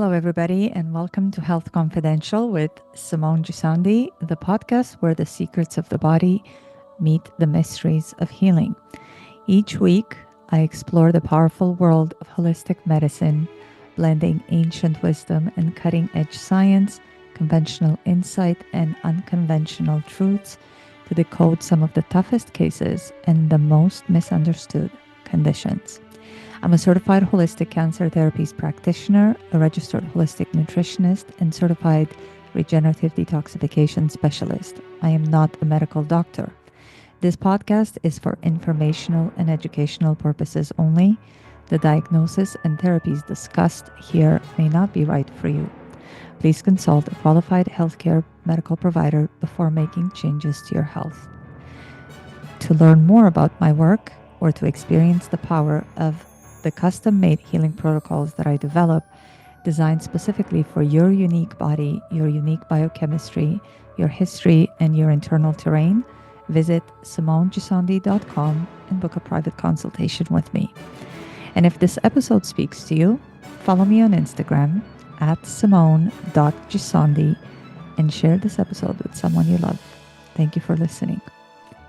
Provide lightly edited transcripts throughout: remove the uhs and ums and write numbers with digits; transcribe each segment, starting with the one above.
Hello, everybody, and welcome to Health Confidential with Simone Gisondi, the podcast where the secrets of the body meet the mysteries of healing. Each week, I explore the powerful world of holistic medicine, blending ancient wisdom and cutting edge science, conventional insight, and unconventional truths to decode some of the toughest cases and the most misunderstood conditions. I'm a certified holistic cancer therapies practitioner, a registered holistic nutritionist, and certified regenerative detoxification specialist. I am not a medical doctor. This podcast is for informational and educational purposes only. The diagnosis and therapies discussed here may not be right for you. Please consult a qualified healthcare medical provider before making changes to your health. To learn more about my work or to experience the power of the custom-made healing protocols that I develop, designed specifically for your unique body, your unique biochemistry, your history, and your internal terrain, visit simonegisondi.com and book a private consultation with me. And if this episode speaks to you, follow me on Instagram at simone.gisondi and share this episode with someone you love. Thank you for listening,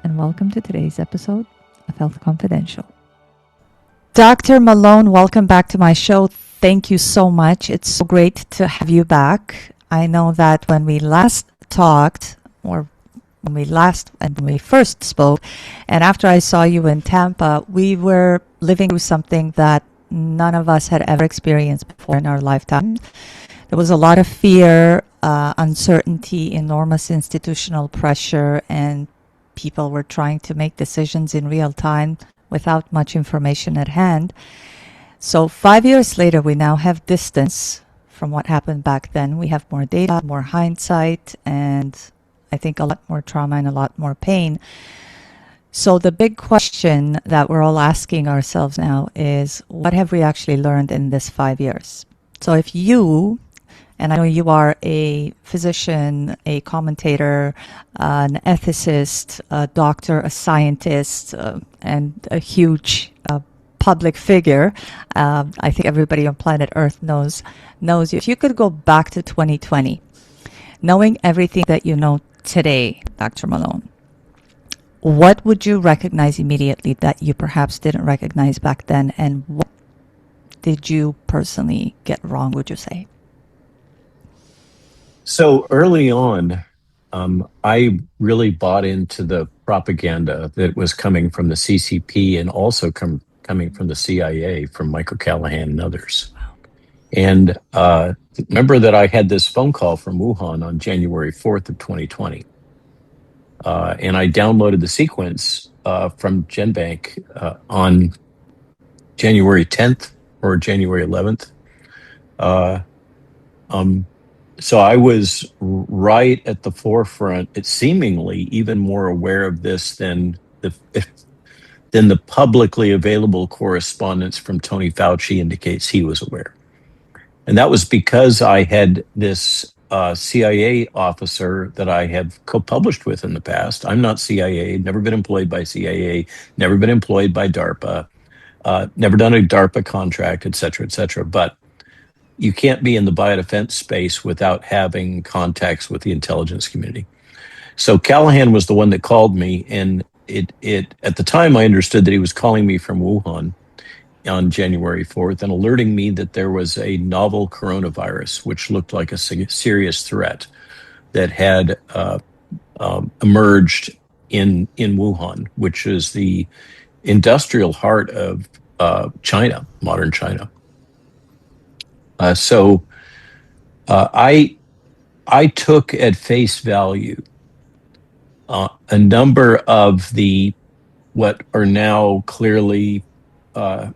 and welcome to today's episode of Health Confidential. Dr. Malone, welcome back to my show. Thank you so much. It's so great to have you back. I know that when we last talked, or when we first spoke, and after I saw you in Tampa, we were living through something that none of us had ever experienced before in our lifetime. There was a lot of fear, uncertainty, enormous institutional pressure, and people were trying to make decisions in real time without much information at hand. So 5 years later, we now have distance from what happened back then. We have more data, more hindsight, and I think a lot more trauma and a lot more pain. So the big question that we're all asking ourselves now is, what have we actually learned in this 5 years? So if you, and I know you are a physician, a commentator, an ethicist, a doctor, a scientist, and a huge public figure. I think everybody on planet Earth knows you. If you could go back to 2020, knowing everything that you know today, Dr. Malone, what would you recognize immediately that you perhaps didn't recognize back then? And what did you personally get wrong, would you say? So early on, I really bought into the propaganda that was coming from the CCP and also coming from the CIA, from Michael Callahan and others. And remember that I had this phone call from Wuhan on January 4th of 2020. And I downloaded the sequence from GenBank on January 10th or January 11th. So I was right at the forefront. It's seemingly even more aware of this than the publicly available correspondence from Tony Fauci indicates he was aware. And that was because I had this CIA officer that I have co-published with in the past. I'm not CIA, never been employed by CIA, never been employed by DARPA, never done a DARPA contract, et cetera, but you can't be in the biodefense space without having contacts with the intelligence community. So Callahan was the one that called me, and it at the time I understood that he was calling me from Wuhan on January 4th and alerting me that there was a novel coronavirus, which looked like a serious threat that had emerged in Wuhan, which is the industrial heart of China, modern China. So I took at face value a number of what are now clearly the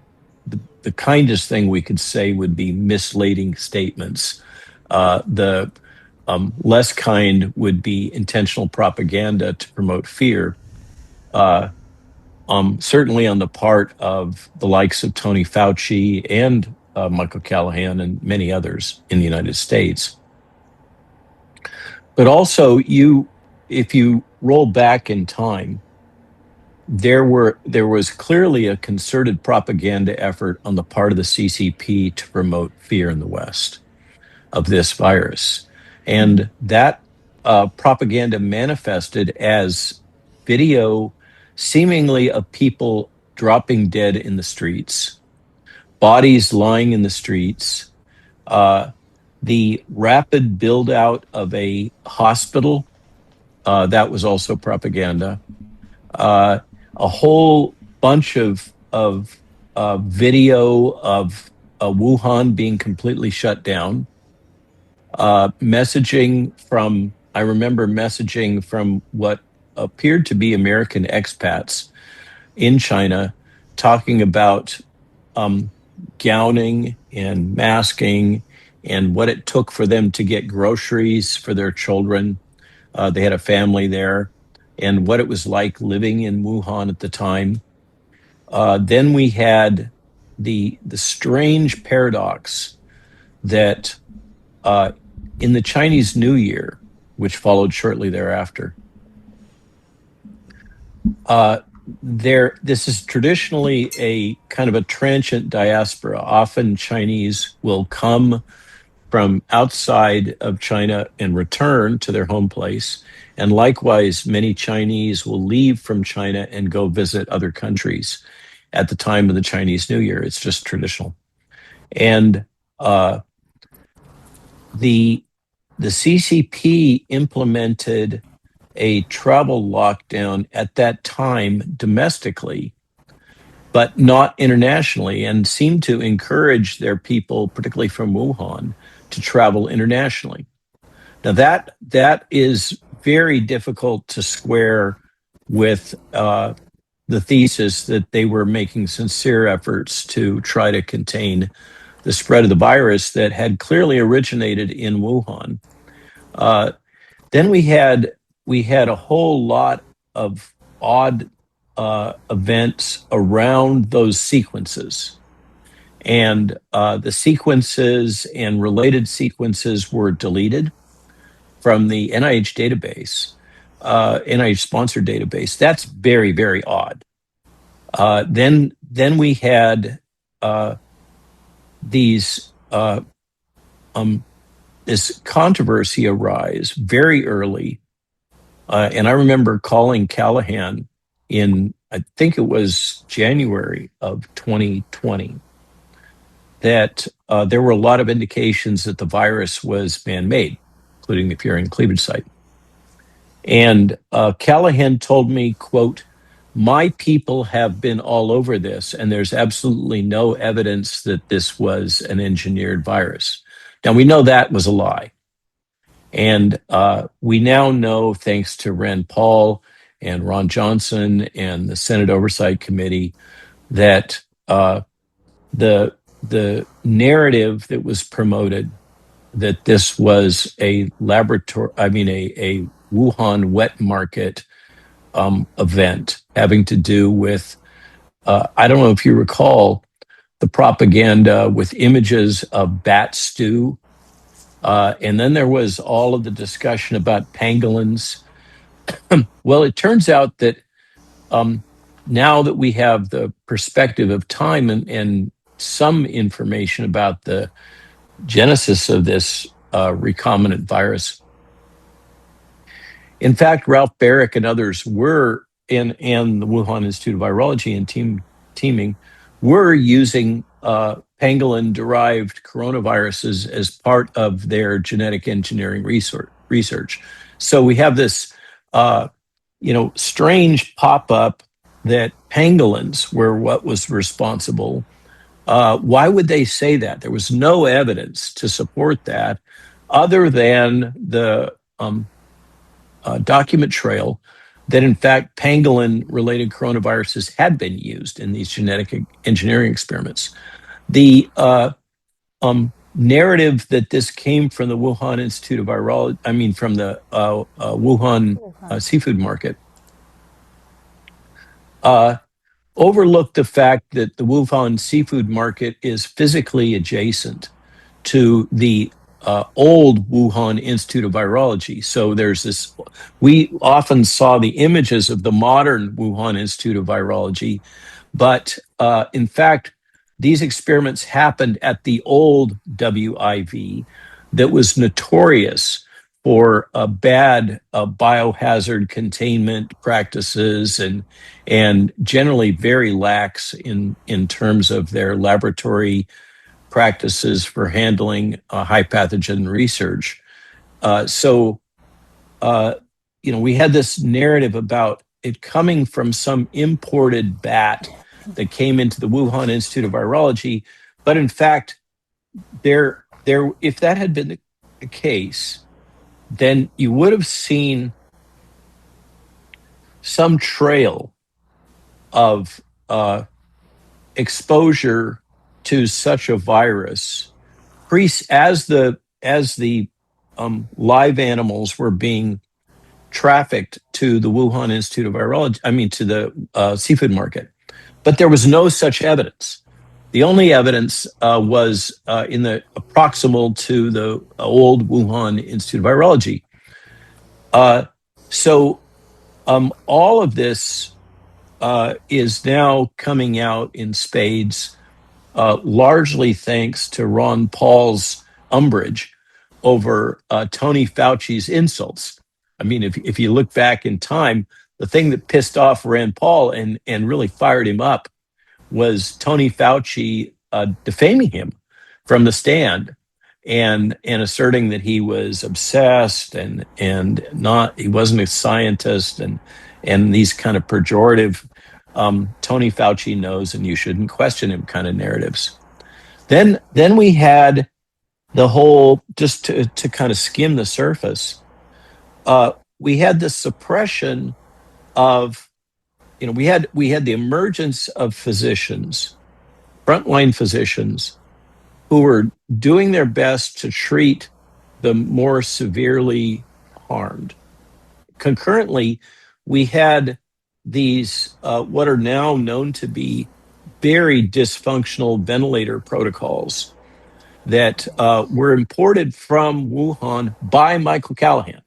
kindest thing we could say would be misleading statements. The less kind would be intentional propaganda to promote fear. Certainly on the part of the likes of Tony Fauci and Michael Callahan and many others in the United States. But also, if you roll back in time, there was clearly a concerted propaganda effort on the part of the CCP to promote fear in the West. of this virus. And that propaganda manifested as video seemingly of people dropping dead in the streets, bodies lying in the streets, uh, the rapid build out of a hospital, that was also propaganda. Uh, a whole bunch of video of Wuhan being completely shut down. Messaging from, I remember messaging from what appeared to be American expats in China talking about um, gowning and masking and what it took for them to get groceries for their children. They had a family there, and what it was like living in Wuhan at the time. Then we had the strange paradox that uh, in the Chinese New Year, which followed shortly thereafter, uh, this is traditionally a kind of a transient diaspora. Often Chinese will come from outside of China and return to their home place. And likewise, many Chinese will leave from China and go visit other countries at the time of the Chinese New Year. It's just traditional. And uh, the the CCP implemented a travel lockdown at that time domestically, but not internationally, and seemed to encourage their people, particularly from Wuhan, to travel internationally. Now that is very difficult to square with the thesis that they were making sincere efforts to try to contain the spread of the virus that had clearly originated in Wuhan. Uh, then we had a whole lot of odd events around those sequences, and the sequences and related sequences were deleted from the NIH database, NIH sponsored database. That's very, very odd. Then we had uh, these this controversy arise very early, and I remember calling Callahan in, I think it was January of 2020, that there were a lot of indications that the virus was man-made, including the purine cleavage site. And Callahan told me, quote, "My people have been all over this, and there's absolutely no evidence that this was an engineered virus." Now, we know that was a lie. And we now know, thanks to Rand Paul and Ron Johnson and the Senate Oversight Committee, that the narrative that was promoted that this was a laboratory, I mean, a Wuhan wet market event having to do with, I don't know if you recall, the propaganda with images of bat stew. And then there was all of the discussion about pangolins. Well, it turns out that um, now that we have the perspective of time and some information about the genesis of this recombinant virus, in fact, Ralph Barrick and others were and the Wuhan Institute of Virology and teaming were using pangolin-derived coronaviruses as part of their genetic engineering research. So we have this, strange pop-up that pangolins were what was responsible. Why would they say that? There was no evidence to support that, other than the document trail that, in fact, pangolin related coronaviruses had been used in these genetic engineering experiments. The narrative that this came from the Wuhan Institute of Virology, I mean, from the Wuhan seafood market, uh, overlooked the fact that the Wuhan seafood market is physically adjacent to the old Wuhan Institute of Virology. So there's this, we often saw the images of the modern Wuhan Institute of Virology, but in fact, these experiments happened at the old WIV. that was notorious for bad biohazard containment practices and generally very lax in terms of their laboratory practices for handling high pathogen research. So uh, we had this narrative about it coming from some imported bat that came into the Wuhan Institute of Virology, but in fact, if that had been the case, then you would have seen some trail of exposure to such a virus as the live animals were being trafficked to the Wuhan Institute of Virology, I mean, to the seafood market. But there was no such evidence. The only evidence was in the proximal to the old Wuhan Institute of Virology. Uh, so all of this is now coming out in spades, largely thanks to Ron Paul's umbrage over Tony Fauci's insults. I mean, if you look back in time, the thing that pissed off Rand Paul and really fired him up was Tony Fauci defaming him from the stand and asserting that he was obsessed and not he wasn't a scientist and these kind of pejorative Tony Fauci knows and you shouldn't question him kind of narratives. Then we had the whole, just to kind of skim the surface, we had the suppression of, we had the emergence of physicians, frontline physicians, who were doing their best to treat the more severely harmed. Concurrently, we had these, what are now known to be very dysfunctional ventilator protocols that were imported from Wuhan by Michael Callahan.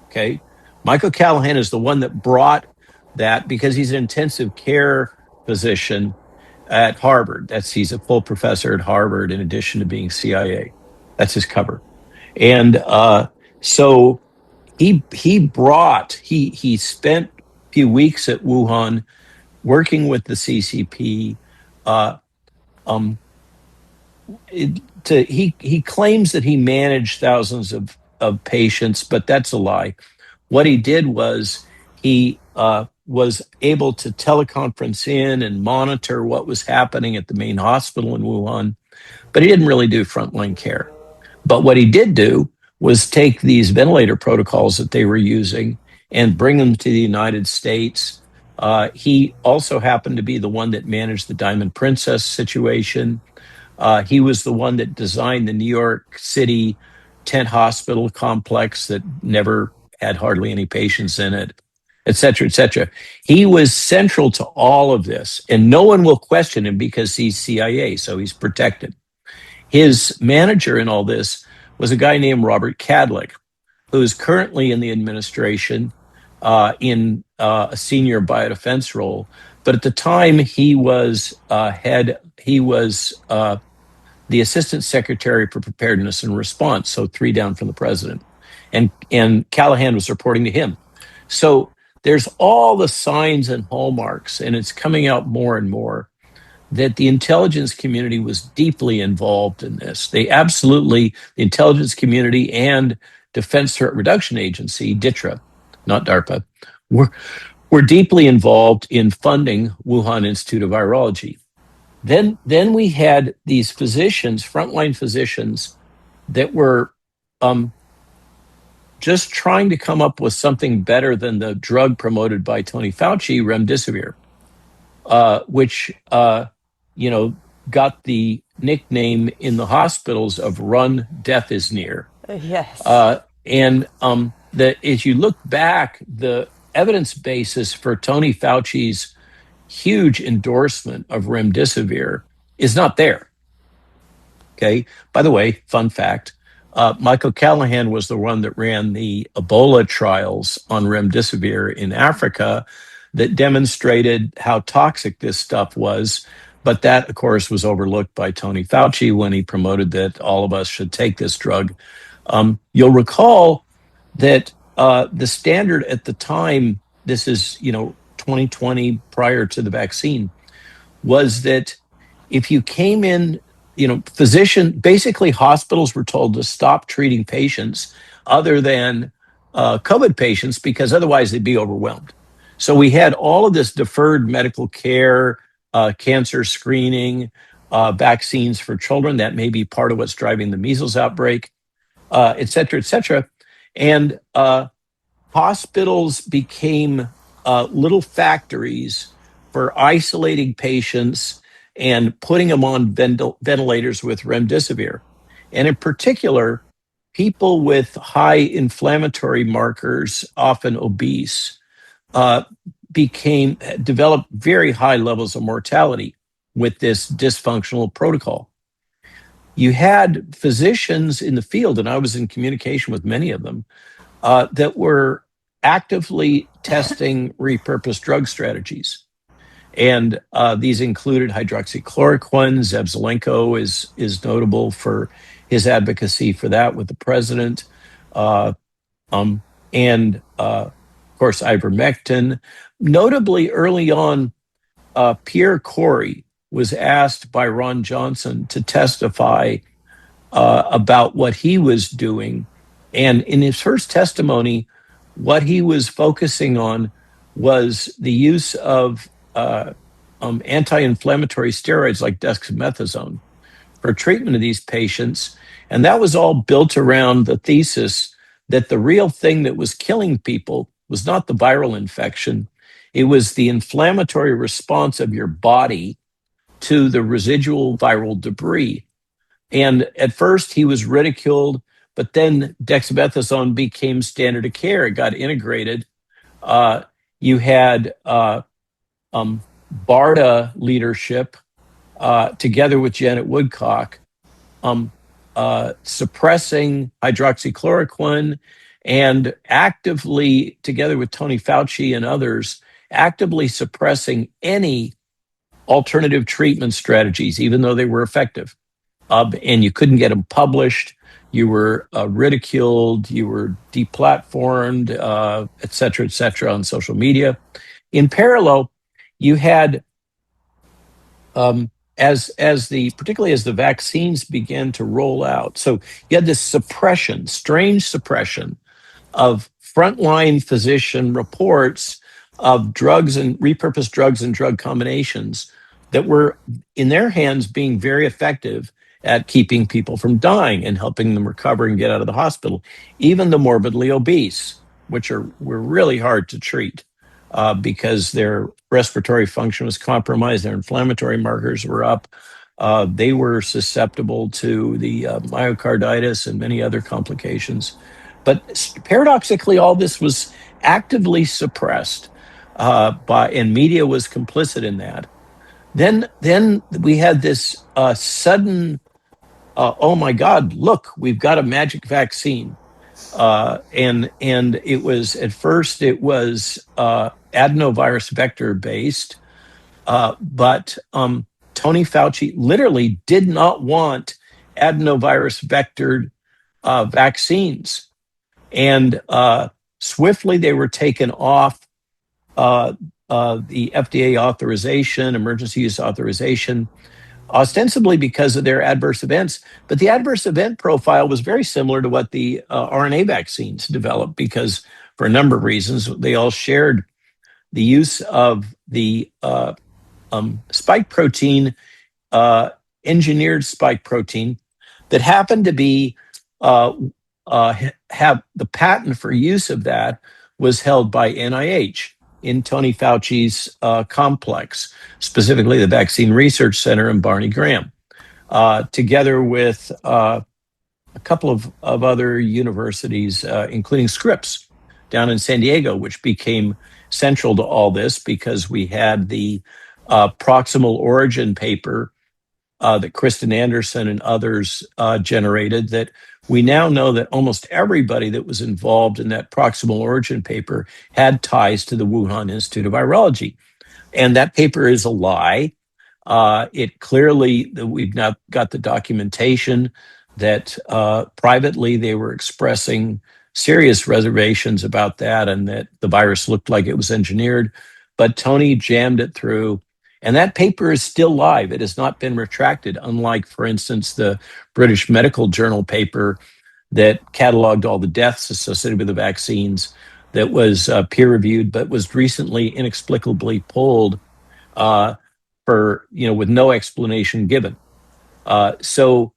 Okay. Michael Callahan is the one that brought that because he's an intensive care physician at Harvard. He's a full professor at Harvard in addition to being CIA. That's his cover. And so he spent a few weeks at Wuhan working with the CCP. Uh, um, he claims that he managed thousands of patients, but that's a lie. What he did was he was able to teleconference in and monitor what was happening at the main hospital in Wuhan, but he didn't really do frontline care. But what he did do was take these ventilator protocols that they were using and bring them to the United States. He also happened to be the one that managed the Diamond Princess situation. He was the one that designed the New York City tent hospital complex that never had hardly any patients in it, et cetera, et cetera. He was central to all of this, and no one will question him because he's CIA, so he's protected. His manager in all this was a guy named Robert Kadlec, who is currently in the administration in a senior biodefense role. But at the time, he was the assistant secretary for preparedness and response, so 3 down from the president. And Callahan was reporting to him. So there's all the signs and hallmarks, and it's coming out more and more that the intelligence community was deeply involved in this. The intelligence community and Defense Threat Reduction Agency, DITRA, not DARPA, were deeply involved in funding Wuhan Institute of Virology. Then we had these physicians, frontline physicians, that were just trying to come up with something better than the drug promoted by Tony Fauci, remdesivir, which got the nickname in the hospitals of "Run, Death is Near." Yes. And as you look back, the evidence basis for Tony Fauci's huge endorsement of remdesivir is not there. Okay. By the way, fun fact, Michael Callahan was the one that ran the Ebola trials on remdesivir in Africa that demonstrated how toxic this stuff was. But that, of course, was overlooked by Tony Fauci when he promoted that all of us should take this drug. You'll recall that the standard at the time, this is 2020 prior to the vaccine, was that if you came in, basically hospitals were told to stop treating patients other than COVID patients because otherwise they'd be overwhelmed. So we had all of this deferred medical care, cancer screening, vaccines for children. That may be part of what's driving the measles outbreak, et cetera, et cetera. And hospitals became little factories for isolating patients and putting them on ventilators with remdesivir. And in particular, people with high inflammatory markers, often obese, uh, developed very high levels of mortality with this dysfunctional protocol. You had physicians in the field, and I was in communication with many of them, that were actively testing repurposed drug strategies. And these included hydroxychloroquine. Zev Zelenko is notable for his advocacy for that with the president. Uh, and of course, ivermectin. Notably, early on, Pierre Corey was asked by Ron Johnson to testify about what he was doing. And in his first testimony, what he was focusing on was the use of anti inflammatory steroids like dexamethasone for treatment of these patients. And that was all built around the thesis that the real thing that was killing people was not the viral infection, it was the inflammatory response of your body to the residual viral debris. And at first he was ridiculed, but then dexamethasone became standard of care. It got integrated. Uh, you had BARDA leadership together with Janet Woodcock um, suppressing hydroxychloroquine and actively, together with Tony Fauci and others, actively suppressing any alternative treatment strategies, even though they were effective. And you couldn't get them published. You were ridiculed. You were deplatformed, et cetera, on social media. In parallel, you had particularly as the vaccines began to roll out. So you had this suppression, strange suppression of frontline physician reports of drugs and repurposed drugs and drug combinations that were in their hands being very effective at keeping people from dying and helping them recover and get out of the hospital, even the morbidly obese, which were really hard to treat because their respiratory function was compromised, their inflammatory markers were up. They were susceptible to the myocarditis and many other complications. But paradoxically, all this was actively suppressed and media was complicit in that. Then we had this sudden, oh my God, look, we've got a magic vaccine. And it was at first it was adenovirus vector based, but Tony Fauci literally did not want adenovirus vectored vaccines, and swiftly they were taken off the FDA authorization, emergency use authorization, ostensibly because of their adverse events. But the adverse event profile was very similar to what the RNA vaccines developed because, for a number of reasons, they all shared the use of the spike protein, engineered spike protein, that happened to be have the patent for use of that was held by NIH in Tony Fauci's complex, specifically the Vaccine Research Center and Barney Graham, together with a couple of other universities, including Scripps down in San Diego, which became central to all this because we had the proximal origin paper that Kristen Anderson and others generated, that we now know that almost everybody that was involved in that proximal origin paper had ties to the Wuhan Institute of Virology. And that paper is a lie. It clearly, we've now got the documentation that privately they were expressing serious reservations about that, and that the virus looked like it was engineered. But Tony jammed it through. And that paper is still live. It has not been retracted, unlike, for instance, the British Medical Journal paper that cataloged all the deaths associated with the vaccines, that was peer reviewed, but was recently inexplicably pulled uh, for, with no explanation given. So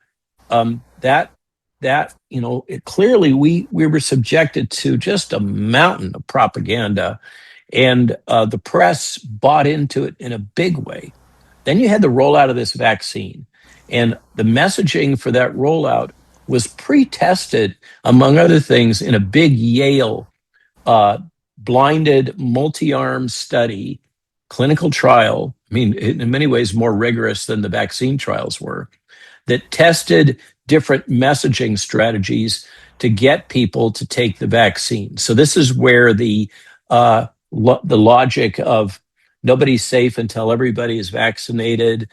that clearly we were subjected to just a mountain of propaganda, and the press bought into it in a big way. Then you had the rollout of this vaccine, and the messaging for that rollout was pre-tested, among other things, in a big Yale uh, blinded multi-arm study, clinical trial. I mean, in many ways more rigorous than the vaccine trials were, that tested different messaging strategies to get people to take the vaccine. So this is where the logic of nobody's safe until everybody is vaccinated,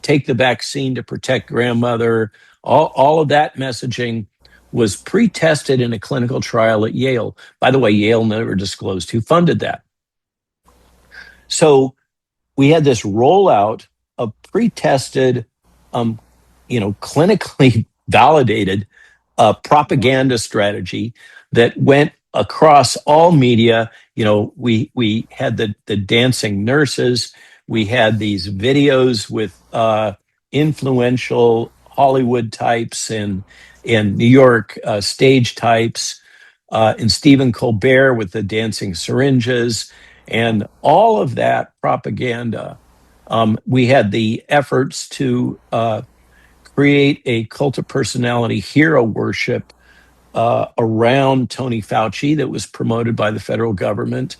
take the vaccine to protect grandmother, all of that messaging was pre-tested in a clinical trial at Yale. By the way, Yale never disclosed who funded that. So we had this rollout of pre-tested, um, clinically validated propaganda strategy that went across all media. We had the dancing nurses. We had these videos with influential Hollywood types and New York stage types, and Stephen Colbert with the dancing syringes, and all of that propaganda. We had the efforts to create a cult of personality hero worship around Tony Fauci that was promoted by the federal government.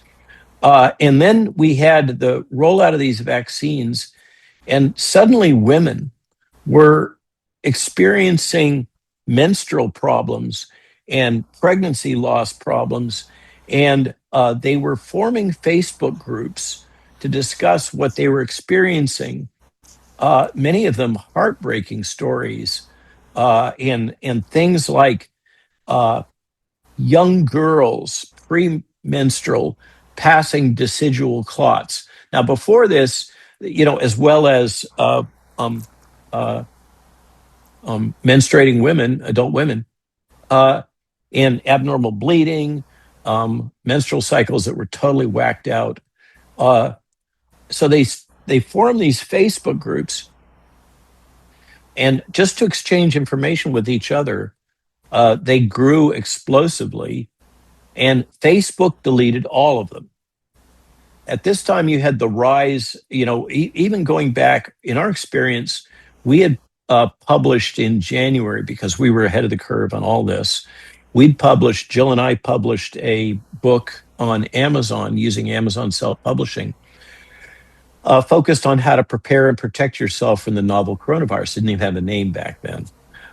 And then we had the rollout of these vaccines, and suddenly women were experiencing menstrual problems and pregnancy loss problems. And they were forming Facebook groups to discuss what they were experiencing, many of them heartbreaking stories, and things like uh, young girls premenstrual passing decidual clots. Now, before this, as well as um, uh, menstruating women, adult women, uh, and abnormal bleeding, menstrual cycles that were totally whacked out. Uh, so they formed these Facebook groups, and just to exchange information with each other. They grew explosively, and Facebook deleted all of them. At this time, you had the rise, even going back in our experience, we had published in January, because we were ahead of the curve on all this. Jill and I published a book on Amazon using Amazon self publishing, focused on how to prepare and protect yourself from the novel coronavirus. Didn't even have a name back then.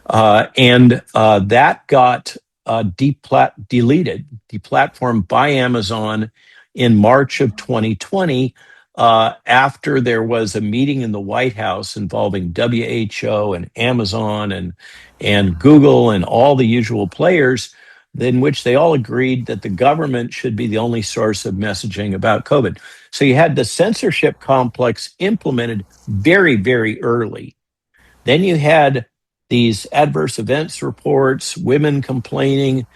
And that got deplatformed by Amazon in March of 2020, after there was a meeting in the White House involving WHO and Amazon and Google and all the usual players, in which they all agreed that the government should be the only source of messaging about COVID. So you had the censorship complex implemented very, very early. Then you had these adverse events reports, women complaining,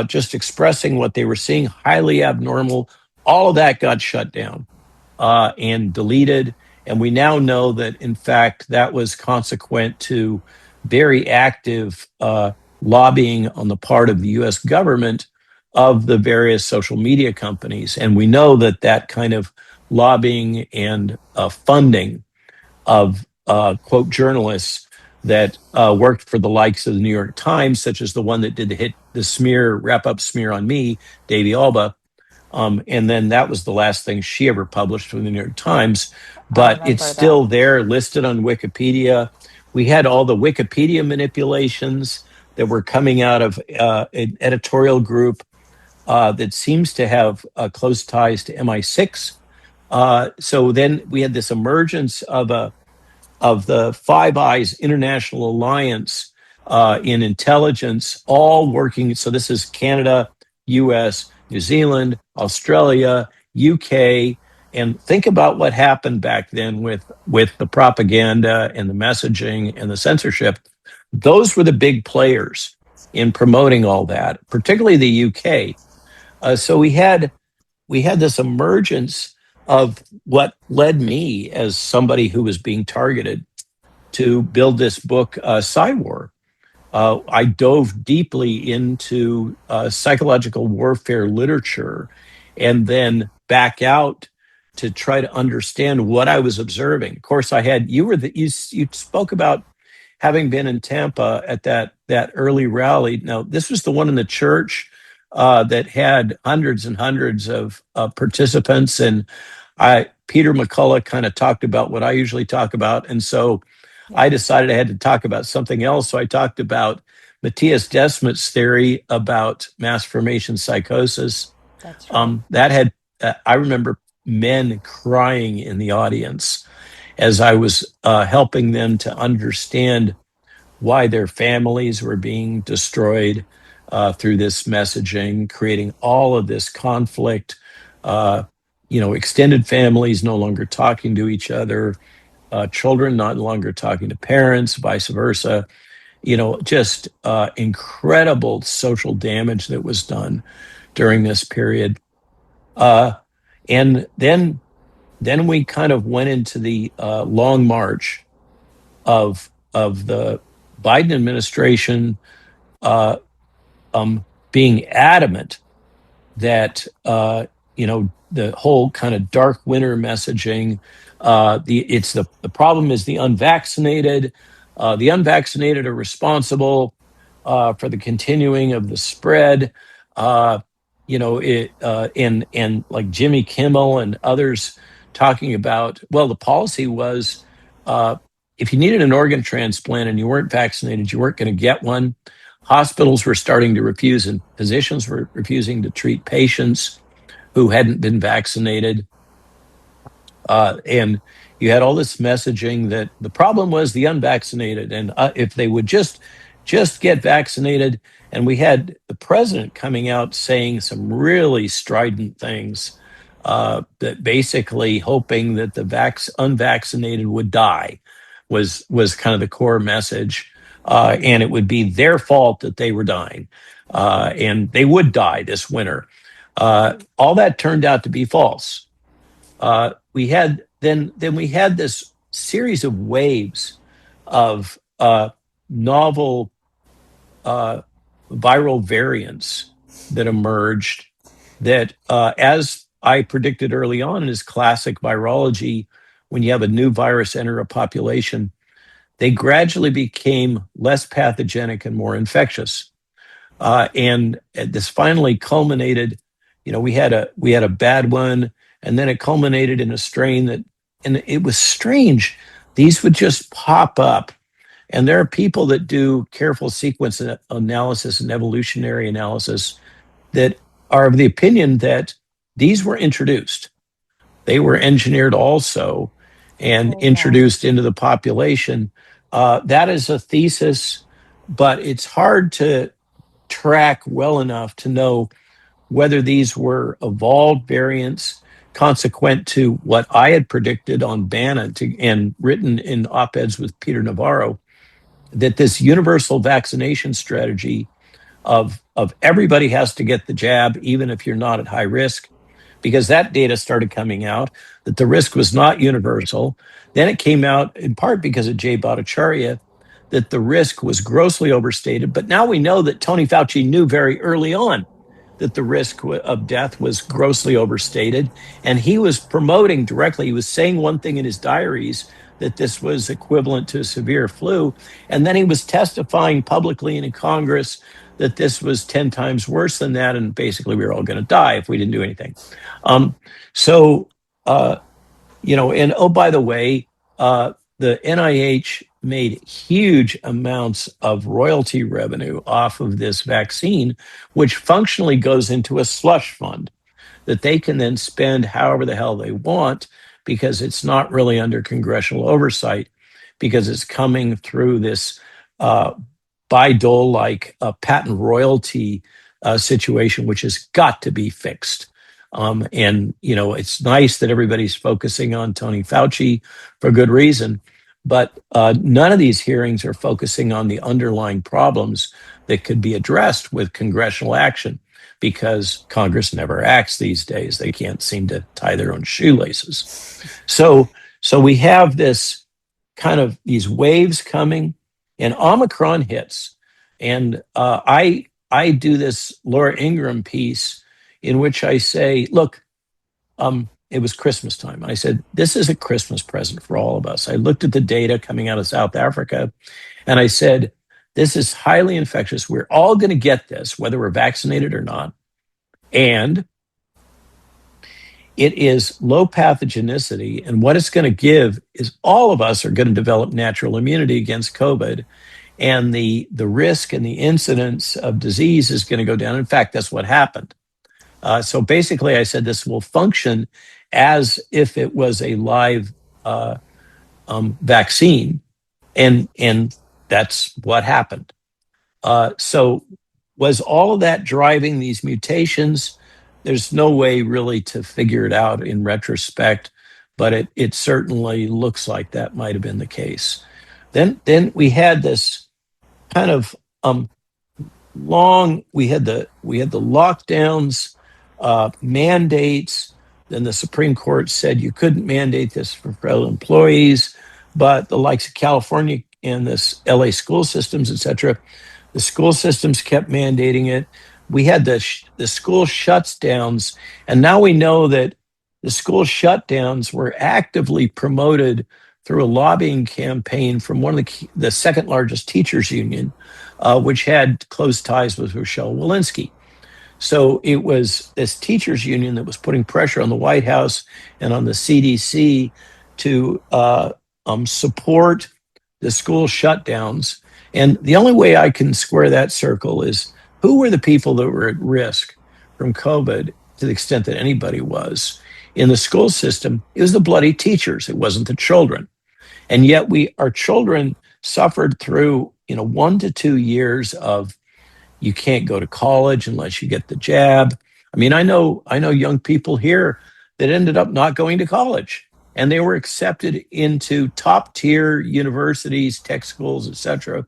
just expressing what they were seeing, highly abnormal. All of that got shut down and deleted. And we now know that, in fact, that was consequent to very active lobbying on the part of the US government of the various social media companies. And we know that that kind of lobbying and funding of quote journalists that worked for the likes of the New York Times, such as the one that did the wrap up smear on me, Davy Alba. And then that was the last thing she ever published from the New York Times, I but it's remember that. still there listed on Wikipedia. We had all the Wikipedia manipulations that were coming out of an editorial group that seems to have close ties to MI6. So then we had this emergence of the Five Eyes International Alliance in intelligence, all working. So this is Canada, US, New Zealand, Australia, UK. And think about what happened back then with the propaganda and the messaging and the censorship. Those were the big players in promoting all that, particularly the UK. So we had this emergence of what led me as somebody who was being targeted to build this book, War. I dove deeply into psychological warfare literature and then back out to try to understand what I was observing. Of course, you spoke about having been in Tampa at that early rally. Now, this was the one in the church that had hundreds and hundreds of participants, and Peter McCullough kind of talked about what I usually talk about, and so I Yes, decided I had to talk about something else. So I talked about Matthias Desmet's theory about mass formation psychosis. that's right. That had I remember men crying in the audience as I was helping them to understand why their families were being destroyed through this messaging, creating all of this conflict. Uh, Extended families no longer talking to each other, children not longer talking to parents, vice versa. Just incredible social damage that was done during this period. Uh, and then we kind of went into the long march of the Biden administration uh, being adamant that the whole kind of dark winter messaging. The problem is the unvaccinated. The unvaccinated are responsible for the continuing of the spread. And like Jimmy Kimmel and others talking about, well, the policy was uh, if you needed an organ transplant and you weren't vaccinated, you weren't going to get one. Hospitals were starting to refuse, and physicians were refusing to treat patients who hadn't been vaccinated. And you had all this messaging that the problem was the unvaccinated, and if they would just get vaccinated. And we had the president coming out saying some really strident things, that basically hoping that the unvaccinated would die was kind of the core message, and it would be their fault that they were dying, and they would die this winter. All that turned out to be false. We had this series of waves of novel uh, viral variants that emerged that, as I predicted early on in his classic virology, when you have a new virus enter a population, they gradually became less pathogenic and more infectious. And this finally culminated. We had a bad one, and then it culminated in a strain that, and it was strange. These would just pop up, and there are people that do careful sequence analysis and evolutionary analysis that are of the opinion that these were introduced. They were engineered also and Oh, wow. introduced into the population. That is a thesis, but it's hard to track well enough to know whether these were evolved variants consequent to what I had predicted on Bannon and written in op-eds with Peter Navarro, that this universal vaccination strategy of everybody has to get the jab, even if you're not at high risk, because that data started coming out that the risk was not universal. Then it came out in part because of Jay Bhattacharya that the risk was grossly overstated. But now we know that Tony Fauci knew very early on that the risk of death was grossly overstated. And he was promoting directly, he was saying one thing in his diaries, that this was equivalent to a severe flu. And then he was testifying publicly in Congress that this was 10 times worse than that. And basically, we were all going to die if we didn't do anything. Um, so, and oh, by the way, the NIH made huge amounts of royalty revenue off of this vaccine, which functionally goes into a slush fund that they can then spend however the hell they want, because it's not really under congressional oversight, because it's coming through this Bayh-Dole like patent royalty situation, which has got to be fixed. And it's nice that everybody's focusing on Tony Fauci for good reason, but none of these hearings are focusing on the underlying problems that could be addressed with congressional action, because Congress never acts these days. They can't seem to tie their own shoelaces. So, so we have this kind of these waves coming, and Omicron hits, and I do this Laura Ingraham piece in which I say, look, it was Christmas time. I said, this is a Christmas present for all of us. I looked at the data coming out of South Africa, and I said, this is highly infectious. We're all going to get this, whether we're vaccinated or not. And it is low pathogenicity. And what it's going to give is all of us are going to develop natural immunity against COVID. And the risk and the incidence of disease is going to go down. In fact, that's what happened. So basically, I said this will function as if it was a live vaccine. And that's what happened. So was all of that driving these mutations? There's no way really to figure it out in retrospect, but it certainly looks like that might have been the case. Then we had this kind of long. We had the lockdowns, mandates. Then the Supreme Court said you couldn't mandate this for federal employees, but the likes of California and this LA school systems, et cetera, the school systems kept mandating it. We had the school shutdowns, and now we know that the school shutdowns were actively promoted through a lobbying campaign from one of the second largest teachers union, which had close ties with Rochelle Walensky. So it was this teachers union that was putting pressure on the White House and on the CDC to support the school shutdowns. And the only way I can square that circle is, who were the people that were at risk from COVID to the extent that anybody was? In the school system, it was the bloody teachers. It wasn't the children. And yet our children suffered through 1 to 2 years of, you can't go to college unless you get the jab. I mean, I know young people here that ended up not going to college, and they were accepted into top tier universities, tech schools, et cetera,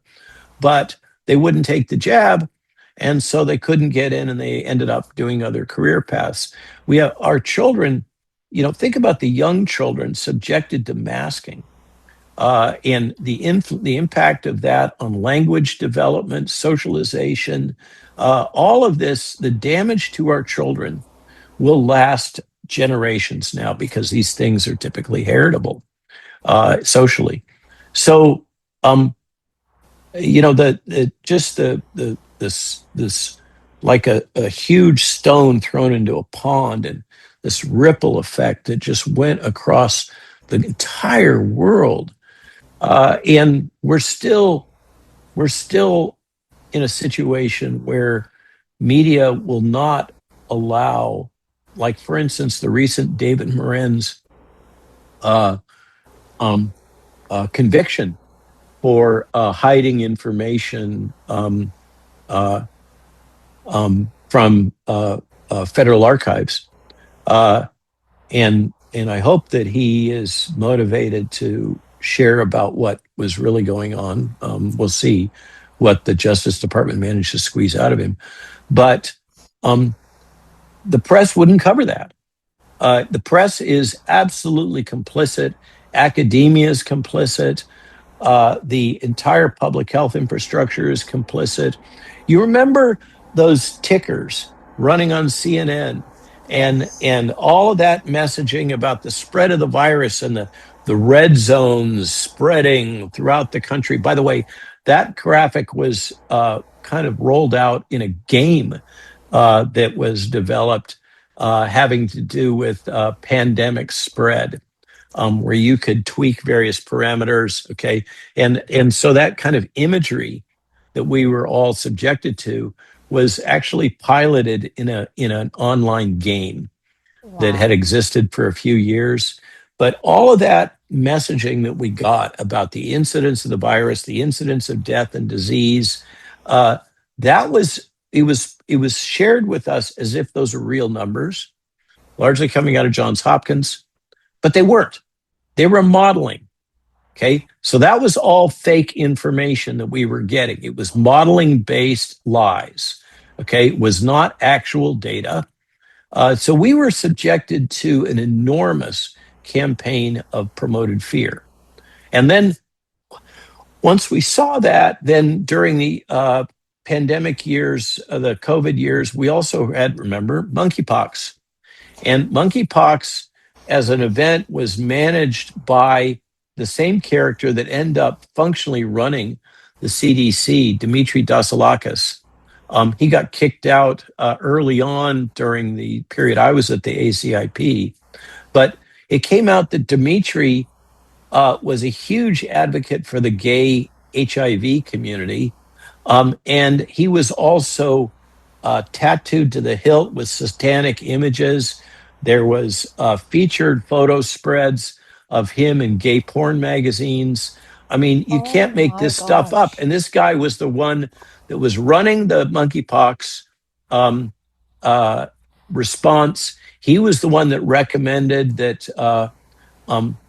but they wouldn't take the jab. And so they couldn't get in, and they ended up doing other career paths. We have our children, think about the young children subjected to masking. And the impact of that on language development, socialization, all of this, the damage to our children will last generations now, because these things are typically heritable socially. So, this like a huge stone thrown into a pond, and this ripple effect that just went across the entire world. And we're still in a situation where media will not allow, like for instance, the recent David Morenz uh, um, conviction for hiding information from federal archives, uh, and I hope that he is motivated to share about what was really going on. We'll see what the Justice Department managed to squeeze out of him, but the press wouldn't cover that. The press is absolutely complicit. Academia is complicit. The entire public health infrastructure is complicit. You remember those tickers running on CNN, and all of that messaging about the spread of the virus and the red zones spreading throughout the country. By the way, that graphic was kind of rolled out in a game that was developed having to do with pandemic spread, where you could tweak various parameters. Okay, and so that kind of imagery that we were all subjected to was actually piloted in an online game that had Wow. existed for a few years. But all of that messaging that we got about the incidence of the virus, the incidence of death and disease, uh, that was it was shared with us as if those are real numbers, largely coming out of Johns Hopkins, but they weren't. They were modeling. Okay. So that was all fake information that we were getting. It was modeling based lies. Okay. It was not actual data. So we were subjected to an enormous campaign of promoted fear. And then once we saw that, then during the pandemic years, the COVID years, we also had, remember, monkeypox. And monkeypox as an event was managed by the same character that ended up functionally running the CDC, Dmitry Dasilakis. He got kicked out early on during the period I was at the ACIP, but it came out that Dmitry was a huge advocate for the gay HIV community. And he was also tattooed to the hilt with satanic images. There was featured photo spreads of him in gay porn magazines. I mean, you Oh can't make my this stuff up. gosh. And this guy was the one that was running the monkeypox um, uh, response. He was the one that recommended that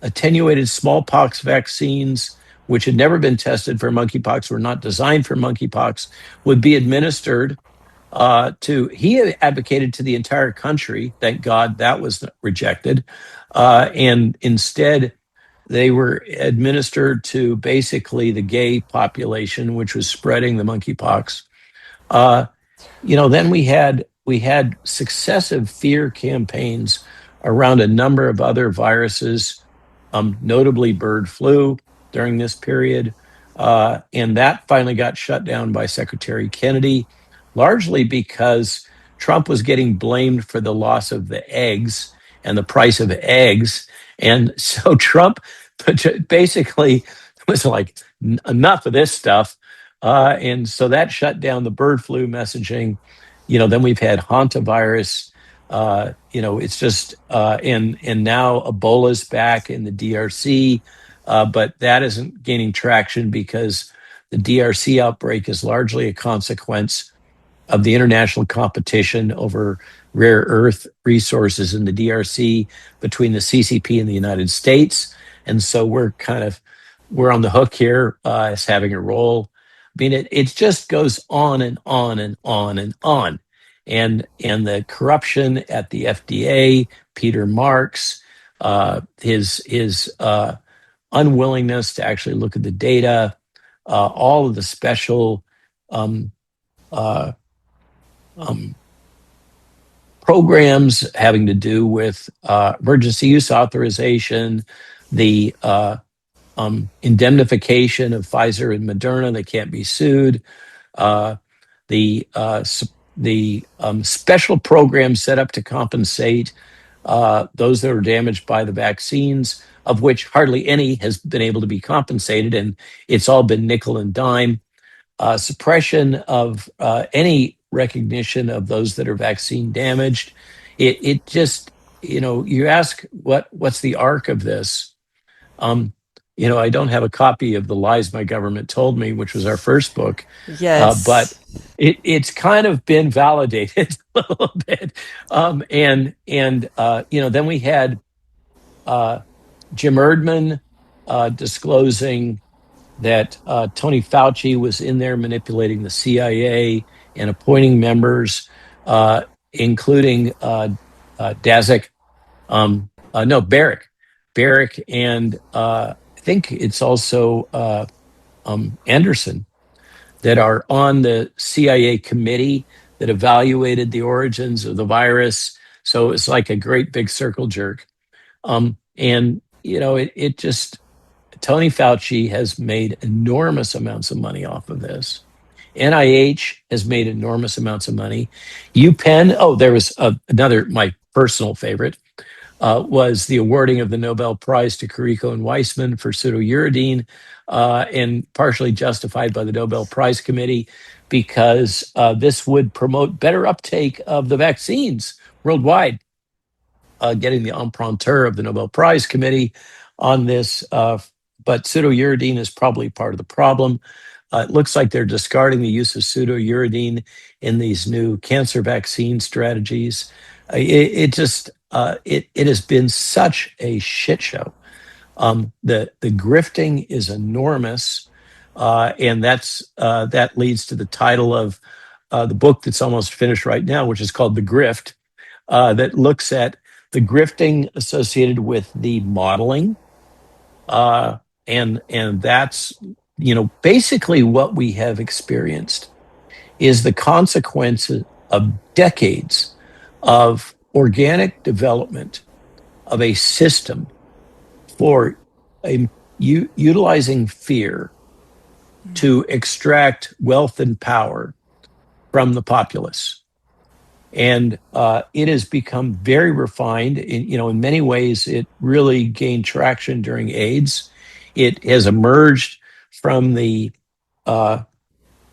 attenuated smallpox vaccines, which had never been tested for monkeypox, were not designed for monkeypox, would be administered he advocated to the entire country. Thank God that was rejected. And instead, they were administered to basically the gay population, which was spreading the monkeypox. Uh, then we had successive fear campaigns around a number of other viruses, notably bird flu during this period. And that finally got shut down by Secretary Kennedy, largely because Trump was getting blamed for the loss of the eggs and the price of eggs. And so Trump basically was like, enough of this stuff. And so that shut down the bird flu messaging. Then we've had hantavirus. It's just and now Ebola's back in the DRC, but that isn't gaining traction because the DRC outbreak is largely a consequence of the international competition over rare earth resources in the DRC between the CCP and the United States. And so we're on the hook here as having a role. I mean, it just goes on and on and on and on. And the corruption at the FDA, Peter Marks, his unwillingness to actually look at the data, all of the special um, uh, um, programs having to do with emergency use authorization, the indemnification of Pfizer and Moderna that can't be sued, uh, the special programs set up to compensate those that are damaged by the vaccines, of which hardly any has been able to be compensated, and it's all been nickel and dime. Suppression of any recognition of those that are vaccine damaged. It just, you ask what's the arc of this. Um, I don't have a copy of The Lies My Government Told Me, which was our first book, but Yes. it's kind of been validated a little bit. And then we had uh, Jim Erdman disclosing that Tony Fauci was in there manipulating the CIA and appointing members, including Daszak, no, Barrick, and I think it's also Anderson that are on the CIA committee that evaluated the origins of the virus. So it's like a great big circle jerk. And it just Tony Fauci has made enormous amounts of money off of this. NIH has made enormous amounts of money. UPenn, oh, there was another, my personal favorite, was the awarding of the Nobel Prize to Kariko and Weissman for pseudouridine, and partially justified by the Nobel Prize Committee because this would promote better uptake of the vaccines worldwide. getting the imprimatur of the Nobel Prize Committee on this, but pseudouridine is probably part of the problem. It looks like they're discarding the use of pseudouridine in these new cancer vaccine strategies. It has been such a shit show. The grifting is enormous, and that leads to the title of the book that's almost finished right now, which is called The Grift, that looks at the grifting associated with the modeling, and that's basically what we have experienced is the consequences of decades of organic development of a system for utilizing fear to extract wealth and power from the populace. And it has become very refined. In many ways, it really gained traction during AIDS. It has emerged from the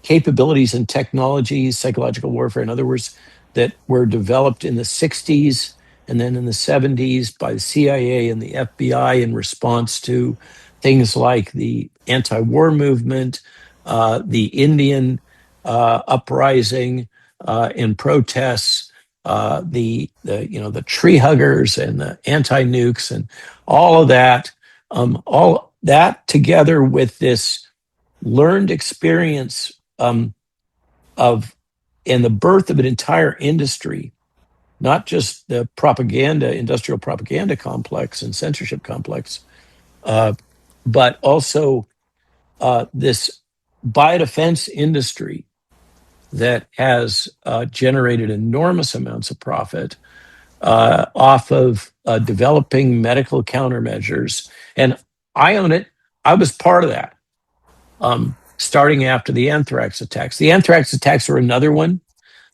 capabilities and technologies, psychological warfare, in other words, that were developed in the 60s and then in the 70s by the CIA and the FBI in response to things like the anti-war movement, the Indian uprising and protests, the tree huggers and the anti-nukes and all of that, all that together with this learned experience of and the birth of an entire industry, not just the propaganda, industrial propaganda complex and censorship complex, uh, but also this biodefense industry that has generated enormous amounts of profit off of developing medical countermeasures. And I own it. I was part of that. Starting after the anthrax attacks. The anthrax attacks were another one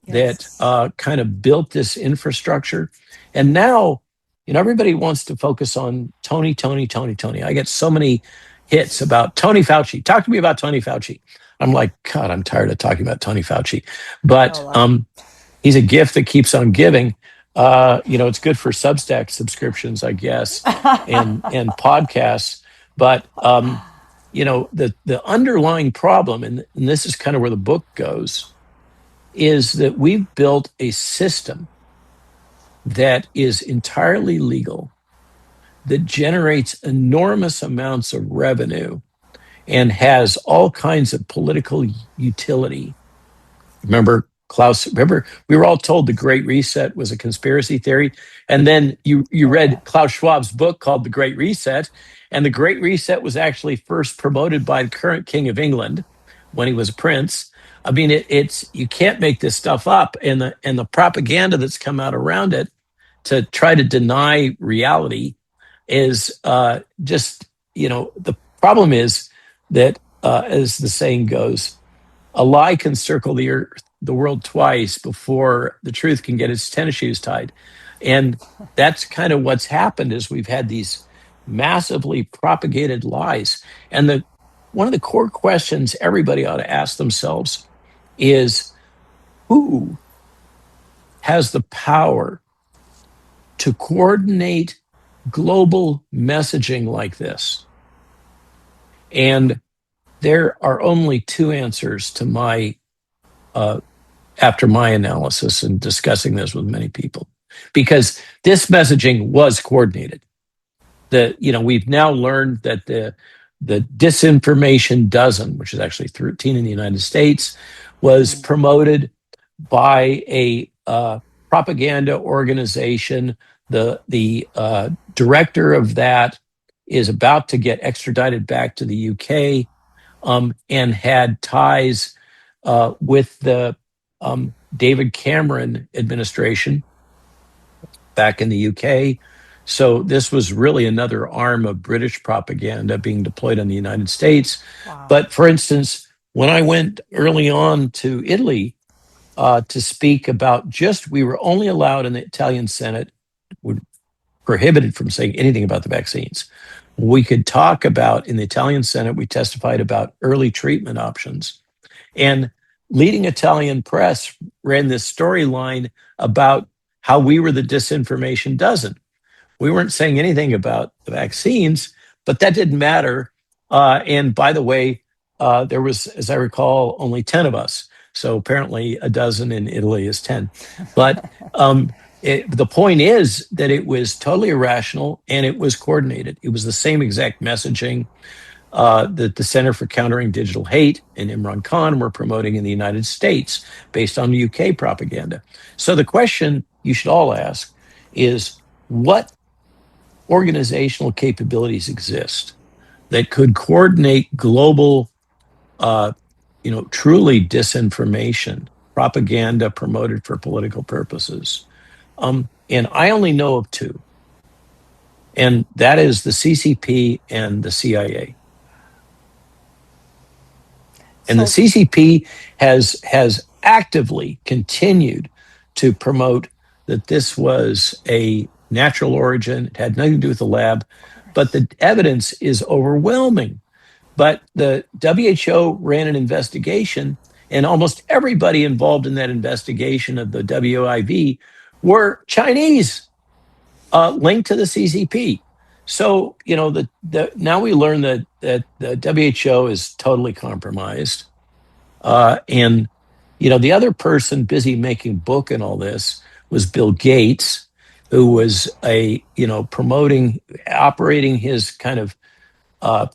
that Yes. kind of built this infrastructure. And now, everybody wants to focus on Tony, Tony, Tony, Tony. I get so many hits about Tony Fauci. Talk to me about Tony Fauci. I'm like, God, I'm tired of talking about Tony Fauci. So But am he's a gift that keeps on giving. It's good for Substack subscriptions, I guess, and podcasts. But the underlying problem, and this is kind of where the book goes, is that we've built a system that is entirely legal, that generates enormous amounts of revenue, and has all kinds of political utility. Remember, Klaus, remember, we were all told the Great Reset was a conspiracy theory. And then you Oh, yeah. read Klaus Schwab's book called The Great Reset. And the Great Reset was actually first promoted by the current King of England when he was a prince. I mean, it's you can't make this stuff up. And the propaganda that's come out around it to try to deny reality is the problem is that, as the saying goes, a lie can circle the world twice before the truth can get its tennis shoes tied. And that's kind of what's happened is we've had these massively propagated lies. And one of the core questions everybody ought to ask themselves is who has the power to coordinate global messaging like this? And there are only two answers to my after my analysis and discussing this with many people, because this messaging was coordinated. We've now learned that the disinformation dozen, which is actually 13 in the United States, was promoted by a propaganda organization. The director of that is about to get extradited back to the UK, and had ties with the David Cameron administration back in the UK. So this was really another arm of British propaganda being deployed on the United States. Wow. But for instance, when I went early on to Italy to speak about we were only allowed in the Italian Senate, were prohibited from saying anything about the vaccines. We could talk about, in the Italian Senate, we testified about early treatment options. And leading Italian press ran this storyline about how we were the disinformation dozen. We weren't saying anything about the vaccines, but that didn't matter. And by the way, there was, as I recall, only 10 of us. So apparently a dozen in Italy is 10. But the point is that it was totally irrational and it was coordinated. It was the same exact messaging that the Center for Countering Digital Hate and Imran Khan were promoting in the United States based on UK propaganda. So the question you should all ask is what organizational capabilities exist that could coordinate global, uh, truly disinformation, propaganda promoted for political purposes? And I only know of two, and that is the CCP and the CIA. And the So, CCP has actively continued to promote that this was a natural origin. It had nothing to do with the lab, of but course. the evidence is overwhelming. But the WHO ran an investigation, and almost everybody involved in that investigation of the WIV were Chinese, linked to the CCP. So, now we learn that the WHO is totally compromised. And the other person busy making book and all this was Bill Gates, who was promoting, operating his kind of uh,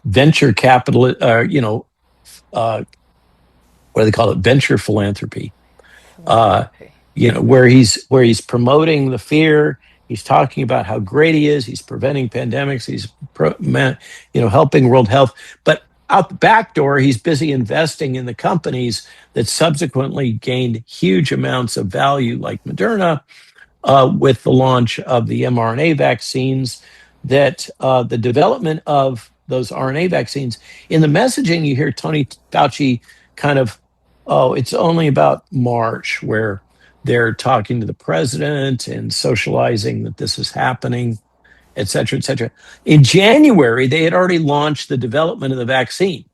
venture capital, uh, what do they call it, venture philanthropy. Uh, Philanthropy. where he's promoting the fear. He's talking about how great he is. He's preventing pandemics. He's helping world health. But out the back door, he's busy investing in the companies that subsequently gained huge amounts of value, like Moderna, with the launch of the mRNA vaccines, that the development of those RNA vaccines. In the messaging, you hear Tony Fauci kind of, oh, it's only about March, where they're talking to the president and socializing that this is happening, et cetera, et cetera. In January, they had already launched the development of the vaccine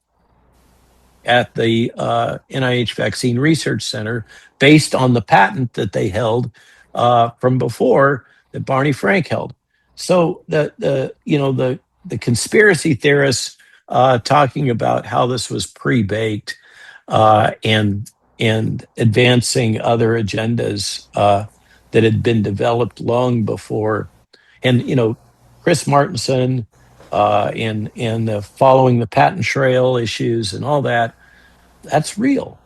at the NIH Vaccine Research Center based on the patent that they held from before, that Barney Frank held. So the conspiracy theorists talking about how this was pre-baked, and advancing other agendas that had been developed long before, and Chris Martenson, and following the patent trail issues and all that, that's real.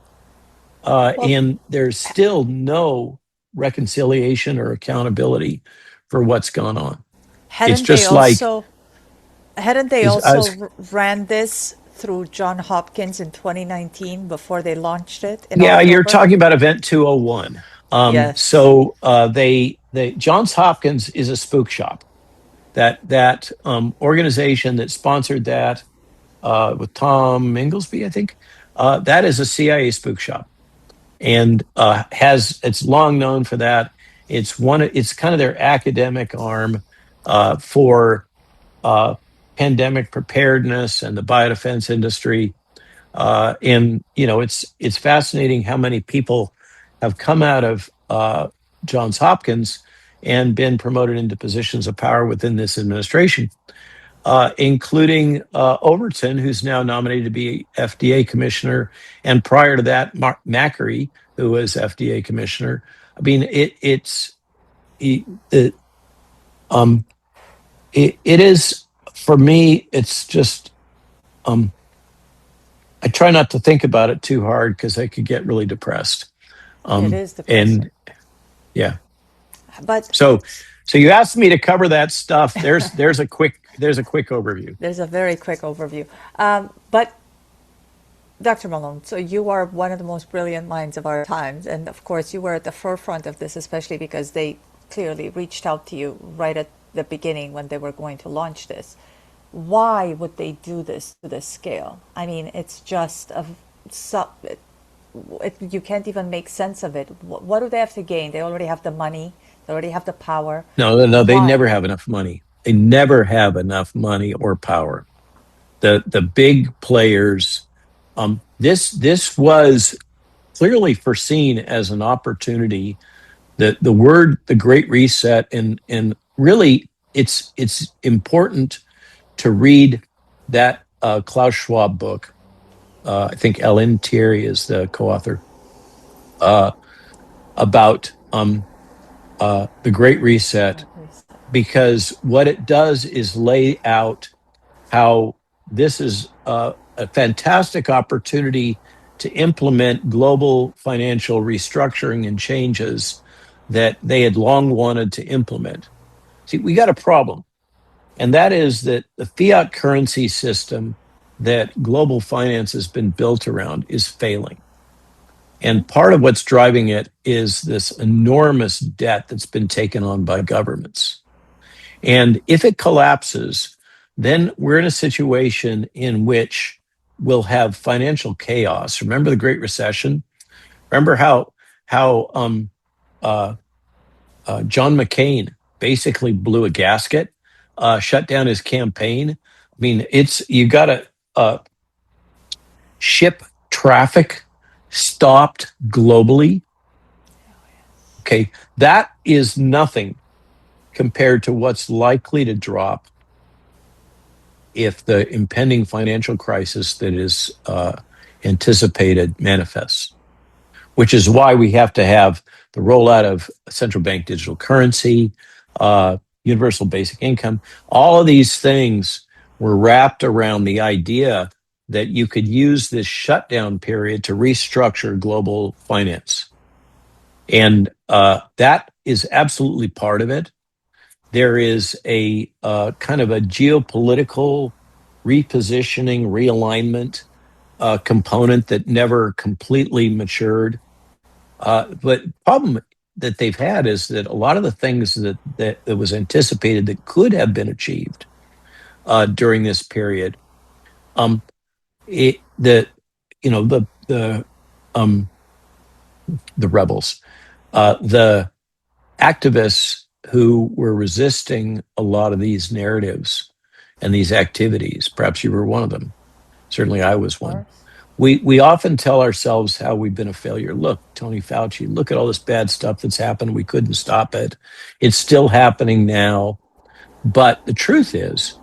Well, And there's still no reconciliation or accountability for what's gone on. It's hadn't they just like, also hadn't they is I also was, ran this through John Hopkins in 2019 before they launched it in yeah, you're October? talking about Event 201. Yes. So they Johns Hopkins is a spook shop. That organization that sponsored that, with Tom Inglesby, I think, that is a CIA spook shop, and it's long known for that. It's kind of their academic arm for uh, pandemic preparedness and the biodefense industry. And it's fascinating how many people have come out of Johns Hopkins and been promoted into positions of power within this administration, including Overton, who's now nominated to be FDA commissioner, and prior to that, Mark Macri, who was FDA commissioner. I mean, it, it, um, it is, for me. It's just, um, I try not to think about it too hard because I could get really depressed. It is depressing. And yeah, But so you asked me to cover that stuff. There's a quick overview. there's a very quick overview. But Dr. Malone, so you are one of the most brilliant minds of our times. And of course, you were at the forefront of this, especially because they clearly reached out to you right at the beginning when they were going to launch this. Why would they do this to this scale? I mean, it's just you can't even make sense of it. What do they have to gain? They already have the money, they already have the power. No, no, no, they Why? never have enough money. They never have enough money or power. The big players. This was clearly foreseen as an opportunity. The Great Reset in really, it's important to read that Klaus Schwab book. I think Ellen Thierry is the co-author, uh, about the Great Reset, because what it does is lay out how this is a fantastic opportunity to implement global financial restructuring and changes that they had long wanted to implement. See, we got a problem, and that is that the fiat currency system that global finance has been built around is failing. And part of what's driving it is this enormous debt that's been taken on by governments. And if it collapses, then we're in a situation in which we'll have financial chaos. Remember the Great Recession? Remember how uh, John McCain basically blew a gasket, shut down his campaign. I mean, it's you got to ship traffic stopped globally. Okay, that is nothing compared to what's likely to drop if the impending financial crisis that is anticipated manifests, which is why we have to have the rollout of central bank digital currency, universal basic income. All of these things were wrapped around the idea that you could use this shutdown period to restructure global finance. And that is absolutely part of it. There is a kind of a geopolitical repositioning, realignment component that never completely matured. But the problem that they've had is that a lot of the things that was anticipated that could have been achieved during this period, um, the you know um, the rebels, the activists who were resisting a lot of these narratives and these activities. Perhaps you were one of them. Certainly, I was one. We often tell ourselves how we've been a failure. Look, Tony Fauci, look at all this bad stuff that's happened. We couldn't stop it. It's still happening now. But the truth is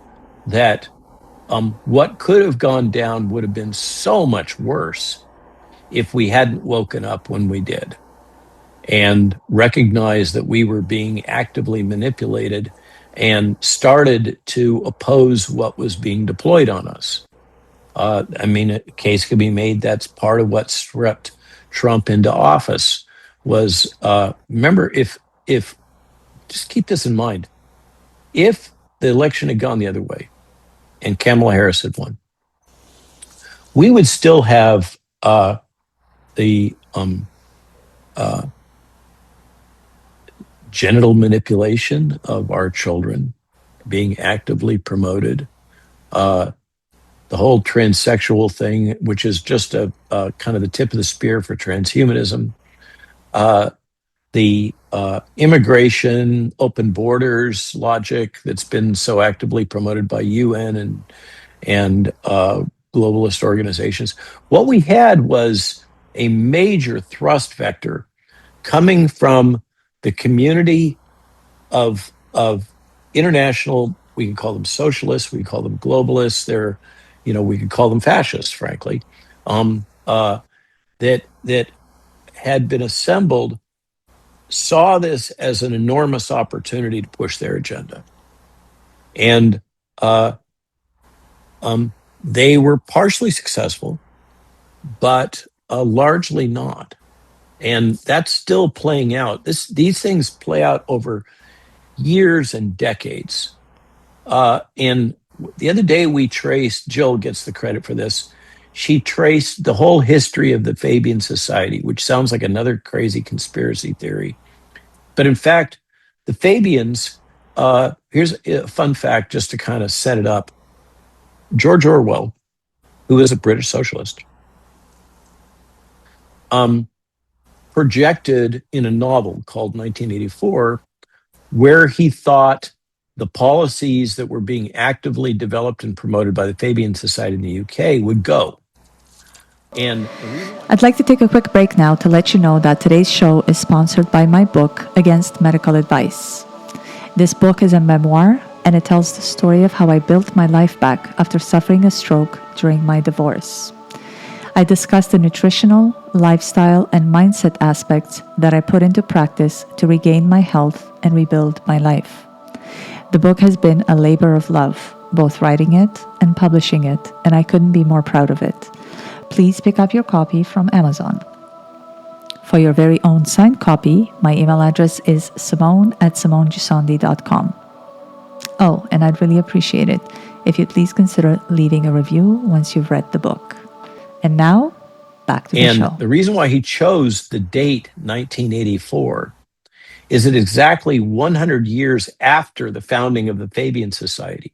that what could have gone down would have been so much worse if we hadn't woken up when we did and recognized that we were being actively manipulated and started to oppose what was being deployed on us. I mean, a case could be made that's part of what swept Trump into office was, remember, if just keep this in mind, if the election had gone the other way and Kamala Harris had won, we would still have the uh, genital manipulation of our children being actively promoted. The whole transsexual thing, which is just a kind of the tip of the spear for transhumanism, the immigration, open borders logic that's been so actively promoted by UN and globalist organizations. What we had was a major thrust vector coming from the community of international. We can call them socialists. We can call them globalists. We could call them fascists, frankly. That had been assembled saw this as an enormous opportunity to push their agenda, and they were partially successful, but largely not. And that's still playing out. These things play out over years and decades. And the other day we traced, Jill gets the credit for this, she traced the whole history of the Fabian Society, which sounds like another crazy conspiracy theory. But in fact, the Fabians, here's a fun fact just to kind of set it up. George Orwell, who is a British socialist, projected in a novel called 1984, where he thought the policies that were being actively developed and promoted by the Fabian Society in the UK would go. And I'd like to take a quick break now to let you know that today's show is sponsored by my book, Against Medical Advice. This book is a memoir, and it tells the story of how I built my life back after suffering a stroke during my divorce. I discuss the nutritional, lifestyle, and mindset aspects that I put into practice to regain my health and rebuild my life. The book has been a labor of love, both writing it and publishing it, and I couldn't be more proud of it. Please pick up your copy from Amazon. For your very own signed copy, my email address is simone@simonegisondi.com. Oh, and I'd really appreciate it if you'd please consider leaving a review once you've read the book. And now, back to the show. And the reason why he chose the date 1984 is that exactly 100 years after the founding of the Fabian Society.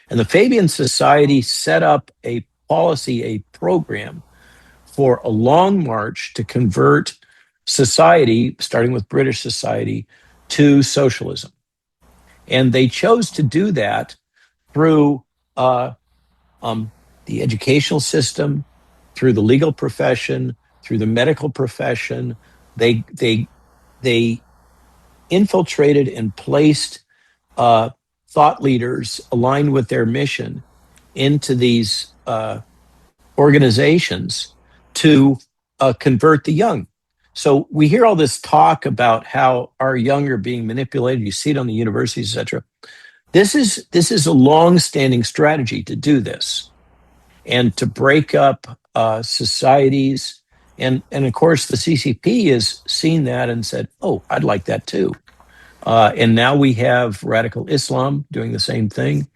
And the Fabian Society set up a policy, a program for a long march to convert society, starting with British society, to socialism. And they chose to do that through the educational system, through the legal profession, through the medical profession. They infiltrated and placed thought leaders aligned with their mission into these organizations to convert the young. So we hear all this talk about how our young are being manipulated. You see it on the universities, et cetera. This is a long-standing strategy to do this and to break up societies. And of course, the CCP has seen that and said, oh, I'd like that too. And now we have radical Islam doing the same thing.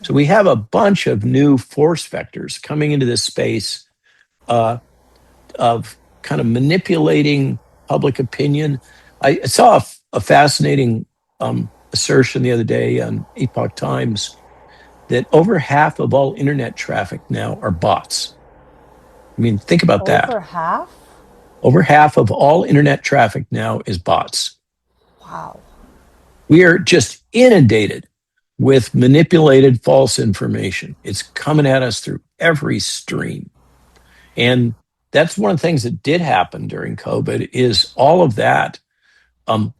So we have a bunch of new force vectors coming into this space of kind of manipulating public opinion. I saw a fascinating assertion the other day on Epoch Times that over half of all internet traffic now are bots. I mean, think about that. Over half? Over half of all internet traffic now is bots. Wow. We are just inundated with manipulated false information. It's coming at us through every stream. And that's one of the things that did happen during COVID is all of that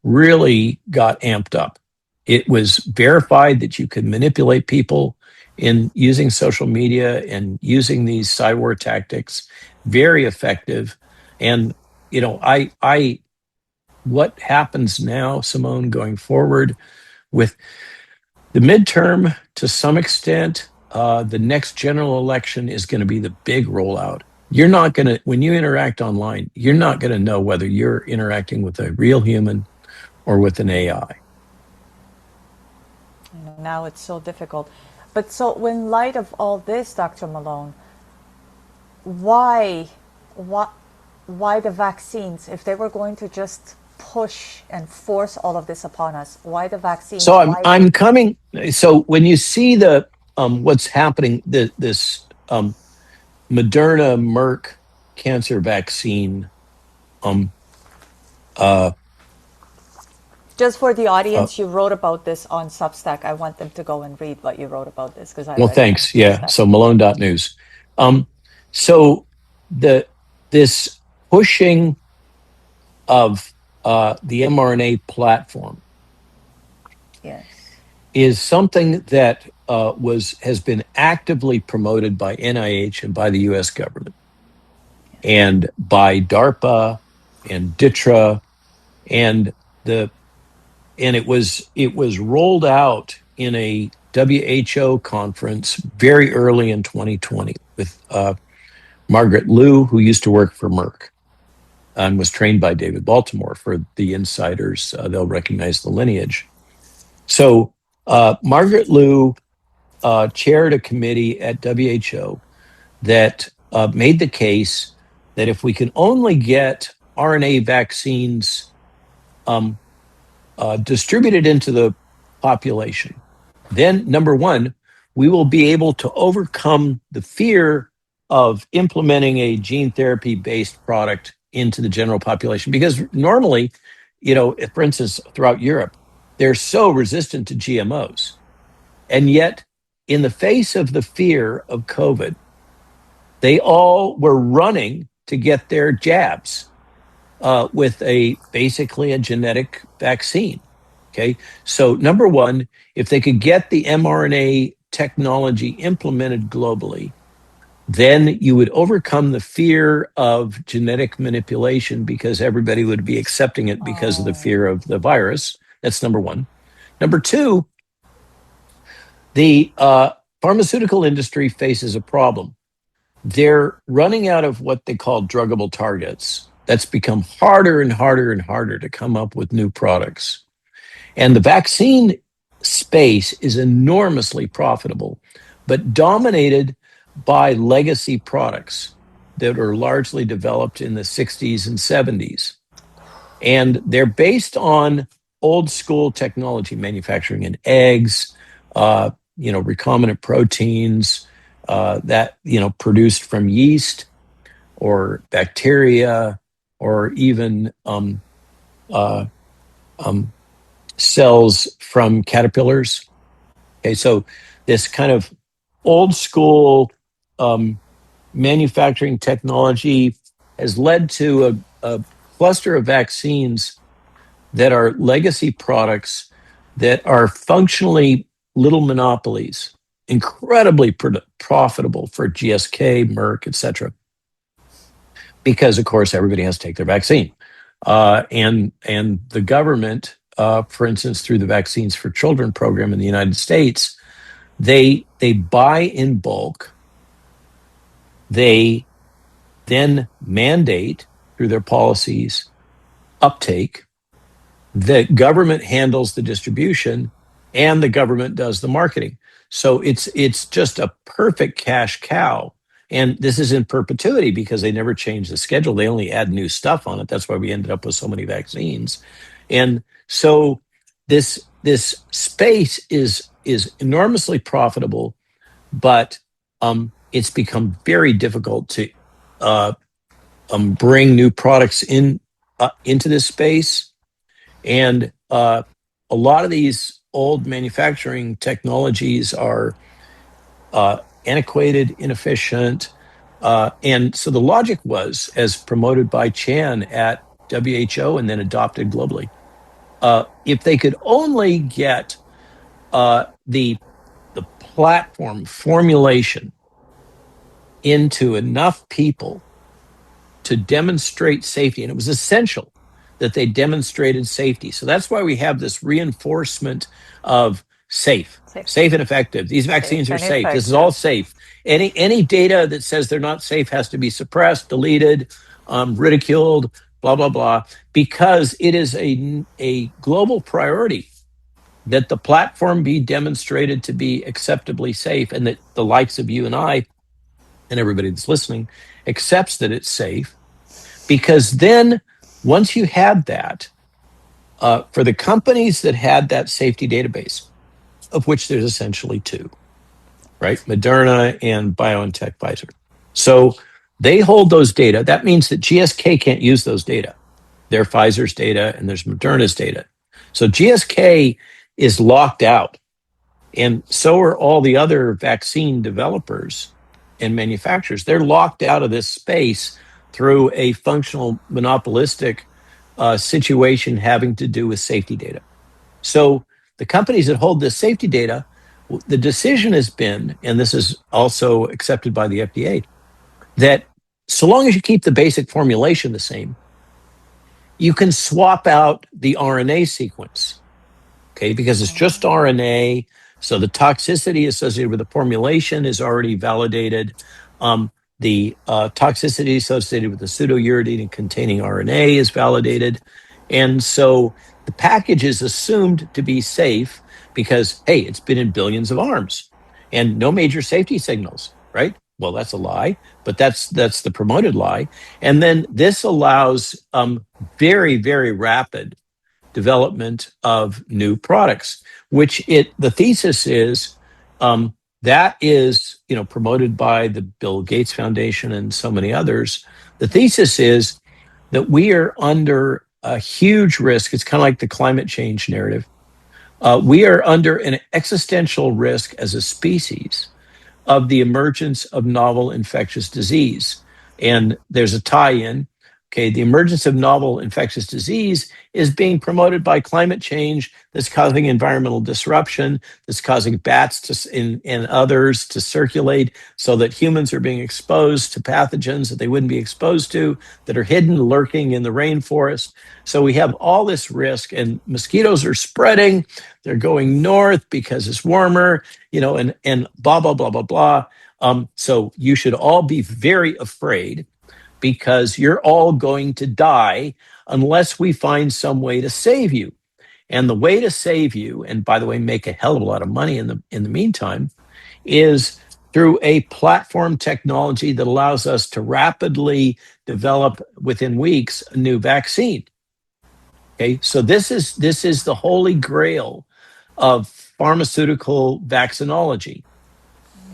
really got amped up. It was verified that you could manipulate people in using social media and using these cyber tactics, very effective. And, you know, what happens now, Simone, going forward with the midterm to some extent, the next general election is going to be the big rollout. You're not going to, when you interact online, you're not going to know whether you're interacting with a real human or with an AI. Now it's so difficult. But so, in light of all this, Dr. Malone, why the vaccines? If they were going to just push and force all of this upon us, why the vaccines? So I'm coming. So when you see the what's happening, this Moderna Merck cancer vaccine. Just for the audience, you wrote about this on Substack. I want them to go and read what you wrote about this because I. Well, thanks. Yeah. So Malone.news. So this pushing of the mRNA platform, yes, is something that has been actively promoted by NIH and by the U.S. government, and by DARPA and DITRA, and it was rolled out in a WHO conference very early in 2020 with Margaret Liu, who used to work for Merck and was trained by David Baltimore. For the insiders, they'll recognize the lineage. So Margaret Liu chaired a committee at WHO that made the case that if we can only get RNA vaccines distributed into the population, then number one, we will be able to overcome the fear of implementing a gene therapy based product into the general population. Because normally, you know, for instance, throughout Europe, they're so resistant to GMOs. And yet, in the face of the fear of COVID, they all were running to get their jabs with basically a genetic vaccine. Okay, so number one, if they could get the mRNA technology implemented globally, then you would overcome the fear of genetic manipulation because everybody would be accepting it because of the Oh, fear of the virus. That's number one. Number two, the pharmaceutical industry faces a problem. They're running out of what they call druggable targets. That's become harder and harder and harder to come up with new products. And the vaccine space is enormously profitable, but dominated by legacy products that are largely developed in the 60s and 70s. And they're based on old school technology, manufacturing in eggs, recombinant proteins that, produced from yeast or bacteria or even uh, um, cells from caterpillars. Okay, so this kind of old school manufacturing technology has led to a cluster of vaccines that are legacy products that are functionally little monopolies, incredibly profitable for GSK, Merck, et cetera, because of course everybody has to take their vaccine. And the government, for instance, through the Vaccines for Children program in the United States, they buy in bulk. They then mandate through their policies uptake. The government handles the distribution, and the government does the marketing. So it's just a perfect cash cow. And this is in perpetuity because they never change the schedule. They only add new stuff on it. That's why we ended up with so many vaccines. And so this space is enormously profitable, but it's become very difficult to bring new products into this space. And a lot of these old manufacturing technologies are antiquated, inefficient. And so the logic was, as promoted by Chan at WHO and then adopted globally, if they could only get the platform formulation into enough people to demonstrate safety, and it was essential that they demonstrated safety. So that's why we have this reinforcement of safe, safe, safe and effective. These vaccines safe are and safe. This is all effective. safe. Any data that says they're not safe has to be suppressed, deleted, ridiculed, blah blah blah, because it is a global priority that the platform be demonstrated to be acceptably safe, and that the likes of you and I and everybody that's listening accepts that it's safe. Because then, once you had that, for the companies that had that safety database, of which there's essentially two, right? Moderna and BioNTech Pfizer. So they hold those data. That means that GSK can't use those data. There's Pfizer's data and there's Moderna's data. So GSK is locked out. And so are all the other vaccine developers and manufacturers. They're locked out of this space through a functional monopolistic situation having to do with safety data. So the companies that hold this safety data, the decision has been, and this is also accepted by the FDA, that so long as you keep the basic formulation the same, you can swap out the RNA sequence, okay, because it's just RNA. So the toxicity associated with the formulation is already validated. The toxicity associated with the pseudouridine containing RNA is validated. And so the package is assumed to be safe because, hey, it's been in billions of arms and no major safety signals, right? Well, that's a lie, but that's the promoted lie. And then this allows very, very rapid development of new products, which the thesis is that is promoted by the Bill Gates Foundation and so many others. The thesis is that we are under a huge risk. It's kind of like the climate change narrative. We are under an existential risk as a species of the emergence of novel infectious disease. And there's a tie-in. Okay, the emergence of novel infectious disease is being promoted by climate change that's causing environmental disruption, that's causing bats and others to circulate so that humans are being exposed to pathogens that they wouldn't be exposed to, that are hidden, lurking in the rainforest. So we have all this risk, and mosquitoes are spreading. They're going north because it's warmer, and blah, blah, blah, blah, blah. So you should all be very afraid, because you're all going to die unless we find some way to save you. And the way to save you, and by the way, make a hell of a lot of money in the meantime, is through a platform technology that allows us to rapidly develop within weeks a new vaccine. Okay, so this is the holy grail of pharmaceutical vaccinology.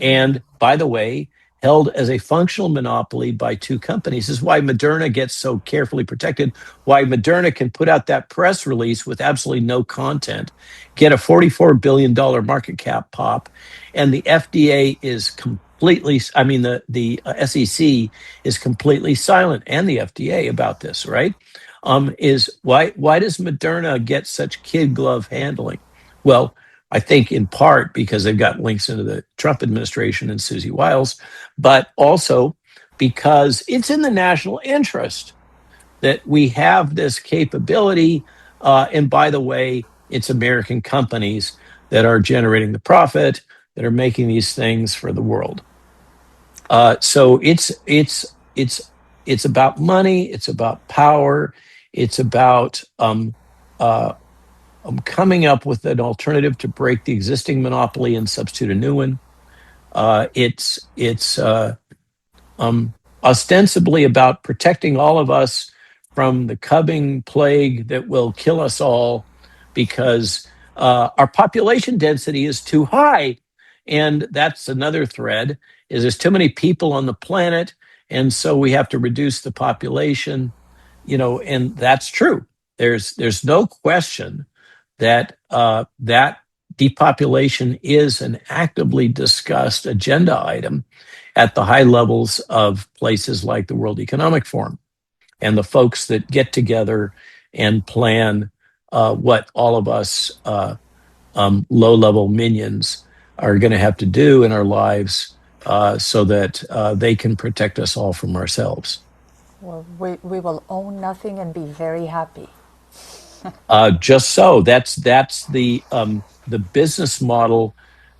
And by the way, held as a functional monopoly by two companies. This is why Moderna gets so carefully protected, why Moderna can put out that press release with absolutely no content, get a $44 billion market cap pop, and the FDA is completely, the SEC is completely silent, and the FDA about this, right? Is why does Moderna get such kid glove handling? Well, I think in part because they've got links into the Trump administration and Susie Wiles, but also because it's in the national interest that we have this capability. And by the way, it's American companies that are generating the profit, that are making these things for the world. So it's about money, it's about power, it's about coming up with an alternative to break the existing monopoly and substitute a new one. It's ostensibly about protecting all of us from the coming plague that will kill us all, because our population density is too high. And that's another thread, is there's too many people on the planet, and so we have to reduce the population, and that's true. There's no question that that depopulation is an actively discussed agenda item at the high levels of places like the World Economic Forum, and the folks that get together and plan what all of us low-level minions are going to have to do in our lives so that they can protect us all from ourselves. Well, we will own nothing and be very happy. Just so that's the business model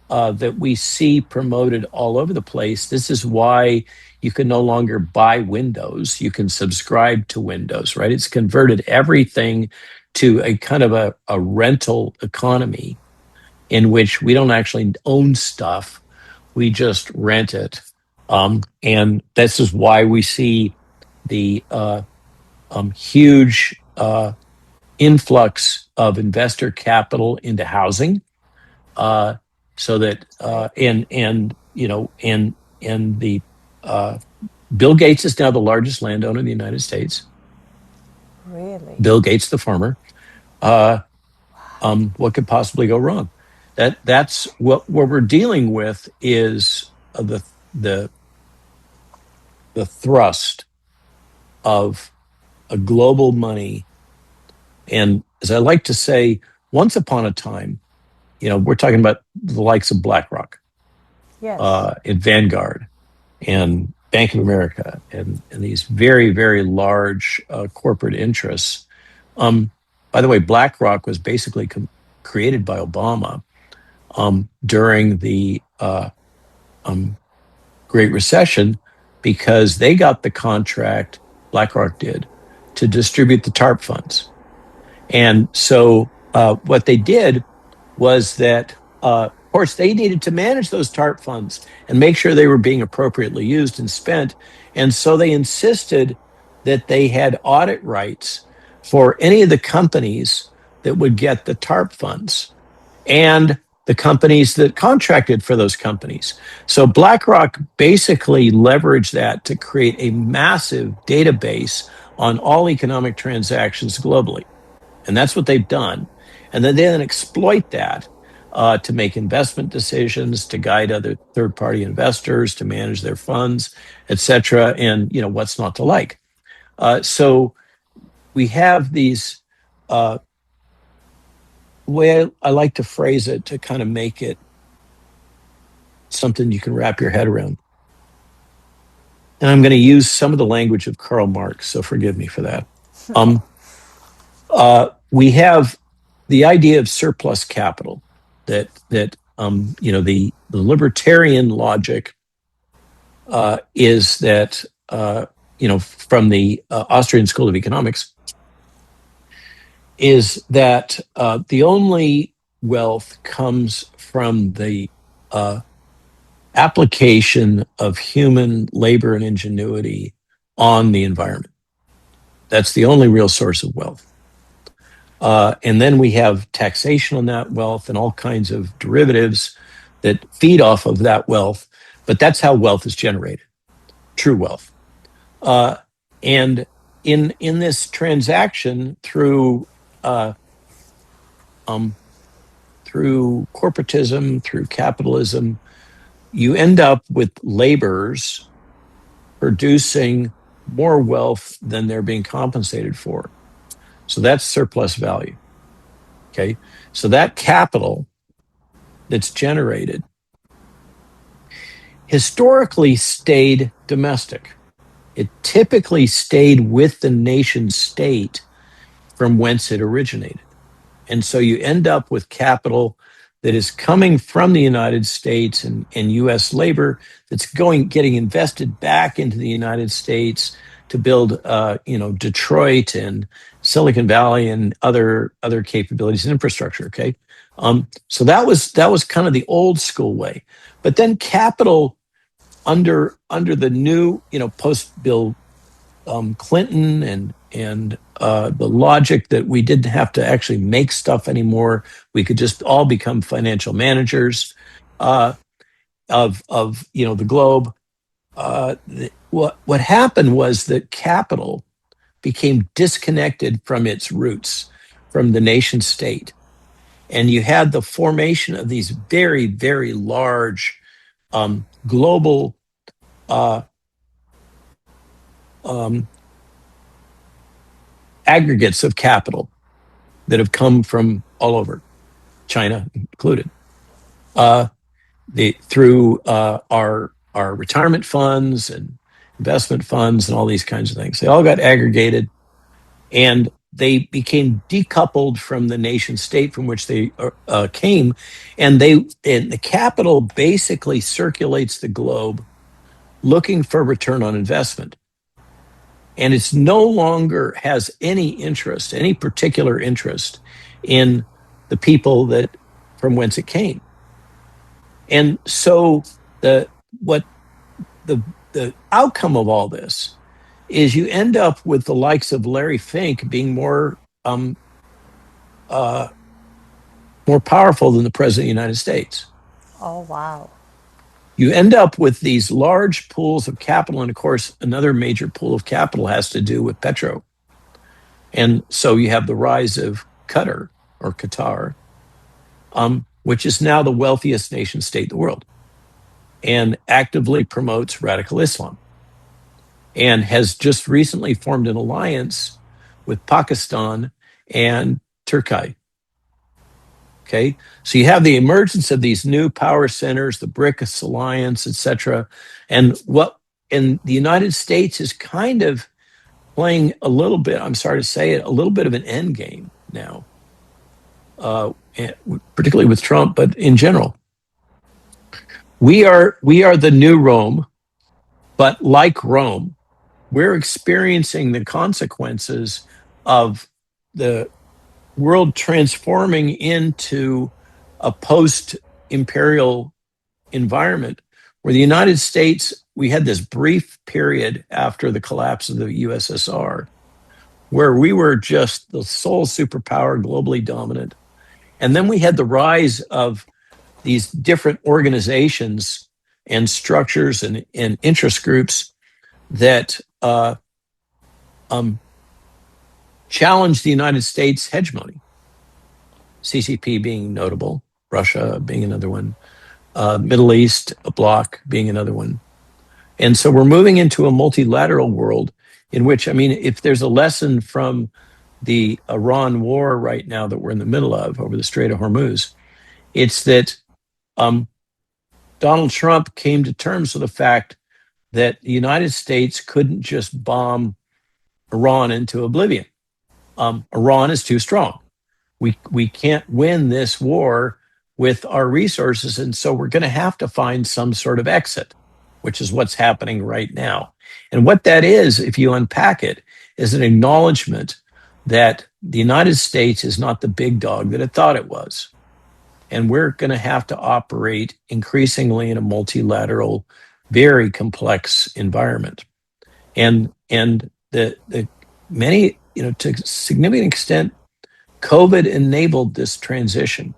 that we see promoted all over the place. This is why you can no longer buy Windows. You can subscribe to Windows, right? It's converted everything to a kind of a rental economy in which we don't actually own stuff. We just rent it. And this is why we see the huge influx of investor capital into housing, so that and the Bill Gates is now the largest landowner in the United States. Really? Bill Gates, the farmer. What could possibly go wrong? That's what we're dealing with, is the thrust of a global money. And as I like to say, once upon a time, we're talking about the likes of BlackRock, Yes. And Vanguard, and Bank of America, and these very, very large corporate interests. By the way, BlackRock was basically created by Obama during the Great Recession, because they got the contract, BlackRock did, to distribute the TARP funds. And so what they did was that, of course, they needed to manage those TARP funds and make sure they were being appropriately used and spent. And so they insisted that they had audit rights for any of the companies that would get the TARP funds, and the companies that contracted for those companies. So BlackRock basically leveraged that to create a massive database on all economic transactions globally. And that's what they've done. And then they exploit that to make investment decisions, to guide other third-party investors, to manage their funds, et cetera, and what's not to like. So we have these, way I like to phrase it to kind of make it something you can wrap your head around. And I'm going to use some of the language of Karl Marx, so forgive me for that. We have the idea of surplus capital, that the libertarian logic is that from the Austrian School of Economics, is that the only wealth comes from the application of human labor and ingenuity on the environment. That's the only real source of wealth. And then we have taxation on that wealth and all kinds of derivatives that feed off of that wealth. But that's how wealth is generated, true wealth. And in this transaction through corporatism, through capitalism, you end up with laborers producing more wealth than they're being compensated for. So that's surplus value. Okay. So that capital that's generated historically stayed domestic. It typically stayed with the nation state from whence it originated. And so you end up with capital that is coming from the United States and US labor that's getting invested back into the United States to build Detroit and Silicon Valley and other capabilities and infrastructure. Okay. So that was kind of the old school way. But then capital under the new, post Bill Clinton and the logic that we didn't have to actually make stuff anymore. We could just all become financial managers of the globe. What happened was that capital became disconnected from its roots, from the nation state, and you had the formation of these very, very large global aggregates of capital that have come from all over, China included, through our retirement funds and investment funds and all these kinds of things. They all got aggregated, and they became decoupled from the nation state from which they came, and the capital basically circulates the globe looking for return on investment. And it's no longer has any particular interest in the people from whence it came. And so the outcome of all this is you end up with the likes of Larry Fink being more powerful than the president of the United States. Oh, wow. You end up with these large pools of capital. And of course, another major pool of capital has to do with petro. And so you have the rise of Qatar, which is now the wealthiest nation state in the world and actively promotes radical Islam and has just recently formed an alliance with Pakistan and Turkey. Okay, so you have the emergence of these new power centers, the BRICS alliance, et cetera. And the United States is kind of playing a little bit, I'm sorry to say it, a little bit of an end game now, particularly with Trump, but in general. We are the new Rome, but like Rome, we're experiencing the consequences of the world transforming into a post-imperial environment where the United States, we had this brief period after the collapse of the USSR where we were just the sole superpower, globally dominant. And then we had the rise of these different organizations and structures and interest groups that challenged the United States hegemony. CCP being notable, Russia being another one, Middle East, a bloc being another one. And so we're moving into a multilateral world in which, I mean, if there's a lesson from the Iran war right now that we're in the middle of over the Strait of Hormuz, it's that um, Donald Trump came to terms with the fact that the United States couldn't just bomb Iran into oblivion. Iran is too strong. We can't win this war with our resources, and so we're going to have to find some sort of exit, which is what's happening right now. And what that is, if you unpack it, is an acknowledgement that the United States is not the big dog that it thought it was. And we're going to have to operate increasingly in a multilateral, very complex environment. And the many, to a significant extent, COVID enabled this transition,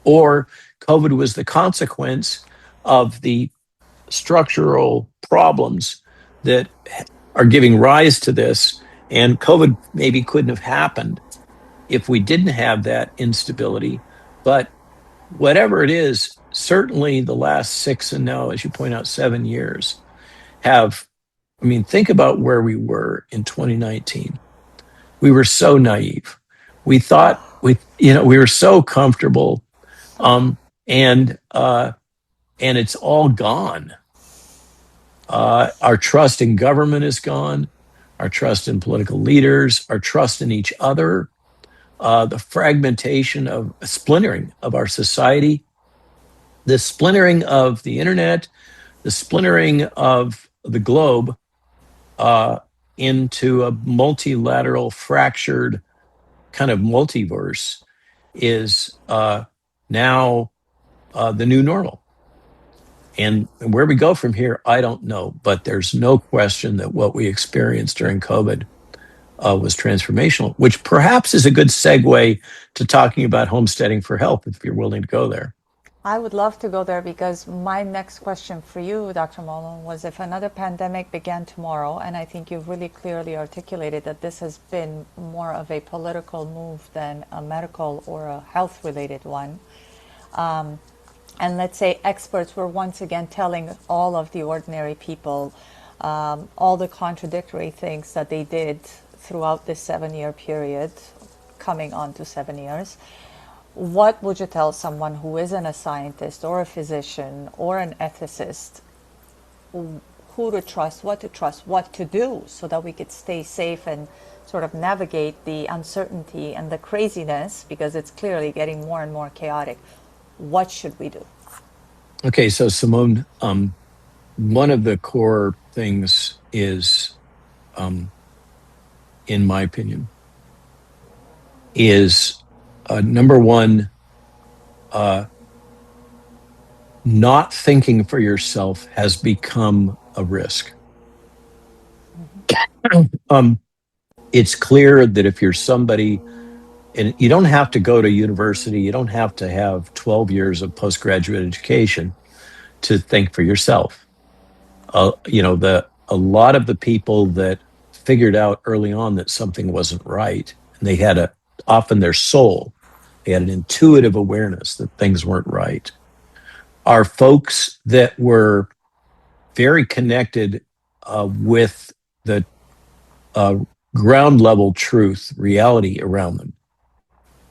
or COVID was the consequence of the structural problems that are giving rise to this. And COVID maybe couldn't have happened if we didn't have that instability. But whatever it is, certainly the last 6 and now, as you point out, 7 years have, I mean, think about where we were in 2019. We were so naive. We thought Oh, we were so comfortable, um, and and it's all gone. Our trust in government is gone. Our trust in political leaders. Our trust in each other. The fragmentation of splintering of our society. The splintering of the internet. The splintering of the globe into a multilateral, fractured kind of multiverse is now the new normal. And where we go from here, I don't know. But there's no question that what we experienced during COVID was transformational, which perhaps is a good segue to talking about homesteading for health, if you're willing to go there. I would love to go there because my next question for you, Dr. Malone, was if another pandemic began tomorrow, and I think you've really clearly articulated that this has been more of a political move than a medical or a health related one. And let's say experts were once again telling all of the ordinary people all the contradictory things that they did throughout this 7 year period, coming on to 7 years. What would you tell someone who isn't a scientist or a physician or an ethicist, who to trust, what to do, so that we could stay safe and sort of navigate the uncertainty and the craziness, because it's clearly getting more and more chaotic? What should we do? Okay, so Simone, one of the core things is, in my opinion, is number one, not thinking for yourself has become a risk. It's clear that if you're somebody, and you don't have to go to university, you don't have to have 12 years of postgraduate education to think for yourself. A lot of the people that figured out early on that something wasn't right, and they had often their soul, they had an intuitive awareness that things weren't right, are folks that were very connected with the ground level truth, reality around them.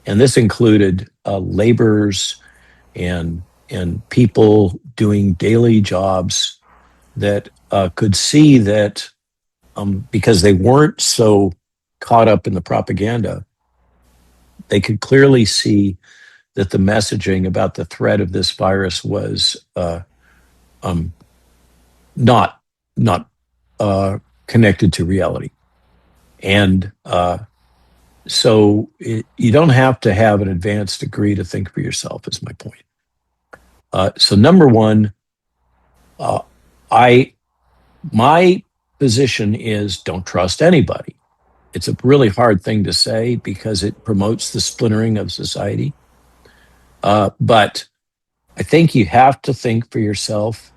And this included laborers and people doing daily jobs that could see that, because they weren't so caught up in the propaganda, they could clearly see that the messaging about the threat of this virus was not connected to reality. And so you don't have to have an advanced degree to think for yourself, is my point. So number one, my position is don't trust anybody. It's a really hard thing to say because it promotes the splintering of society. But I think you have to think for yourself.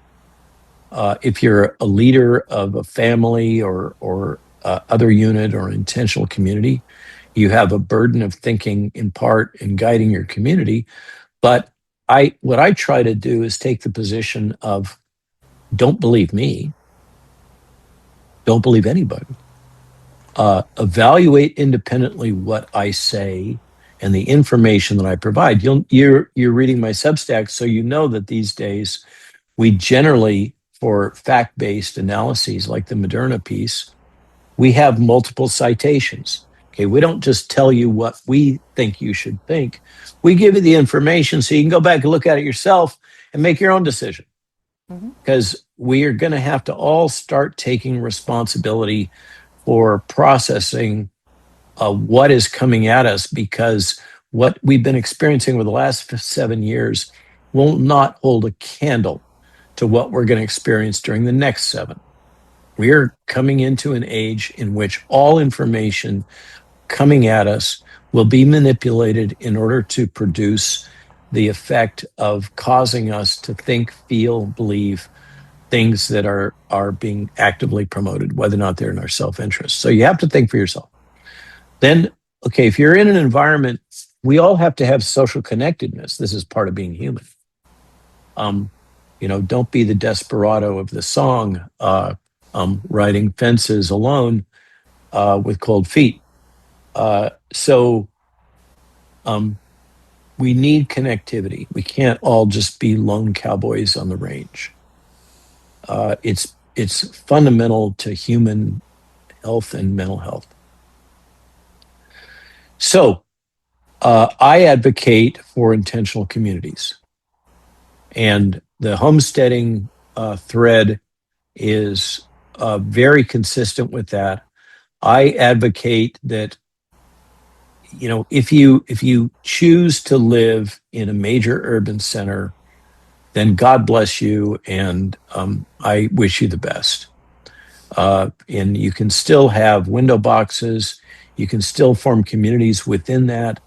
If you're a leader of a family or other unit or intentional community, you have a burden of thinking in part in guiding your community. But what I try to do is take the position of don't believe me, don't believe anybody. evaluate independently what I say and the information that I provide. You're reading my Substack, so you know that these days we generally, for fact-based analyses like the Moderna piece, we have multiple citations. Okay, we don't just tell you what we think you should think. We give you the information so you can go back and look at it yourself and make your own decision. Because we are going to have to all start taking responsibility for processing what is coming at us, because what we've been experiencing over the last 7 years will not hold a candle to what we're going to experience during the next 7. We are coming into an age in which all information coming at us will be manipulated in order to produce the effect of causing us to think, feel, believe things that are being actively promoted, whether or not they're in our self-interest. So you have to think for yourself. Then, okay, if you're in an environment, we all have to have social connectedness. This is part of being human. Don't be the desperado of the song, riding fences alone with cold feet. So we need connectivity. We can't all just be lone cowboys on the range. It's fundamental to human health and mental health. So I advocate for intentional communities, and the homesteading thread is very consistent with that. I advocate that, if you choose to live in a major urban center, then God bless you, and I wish you the best. And you can still have window boxes, you can still form communities within that,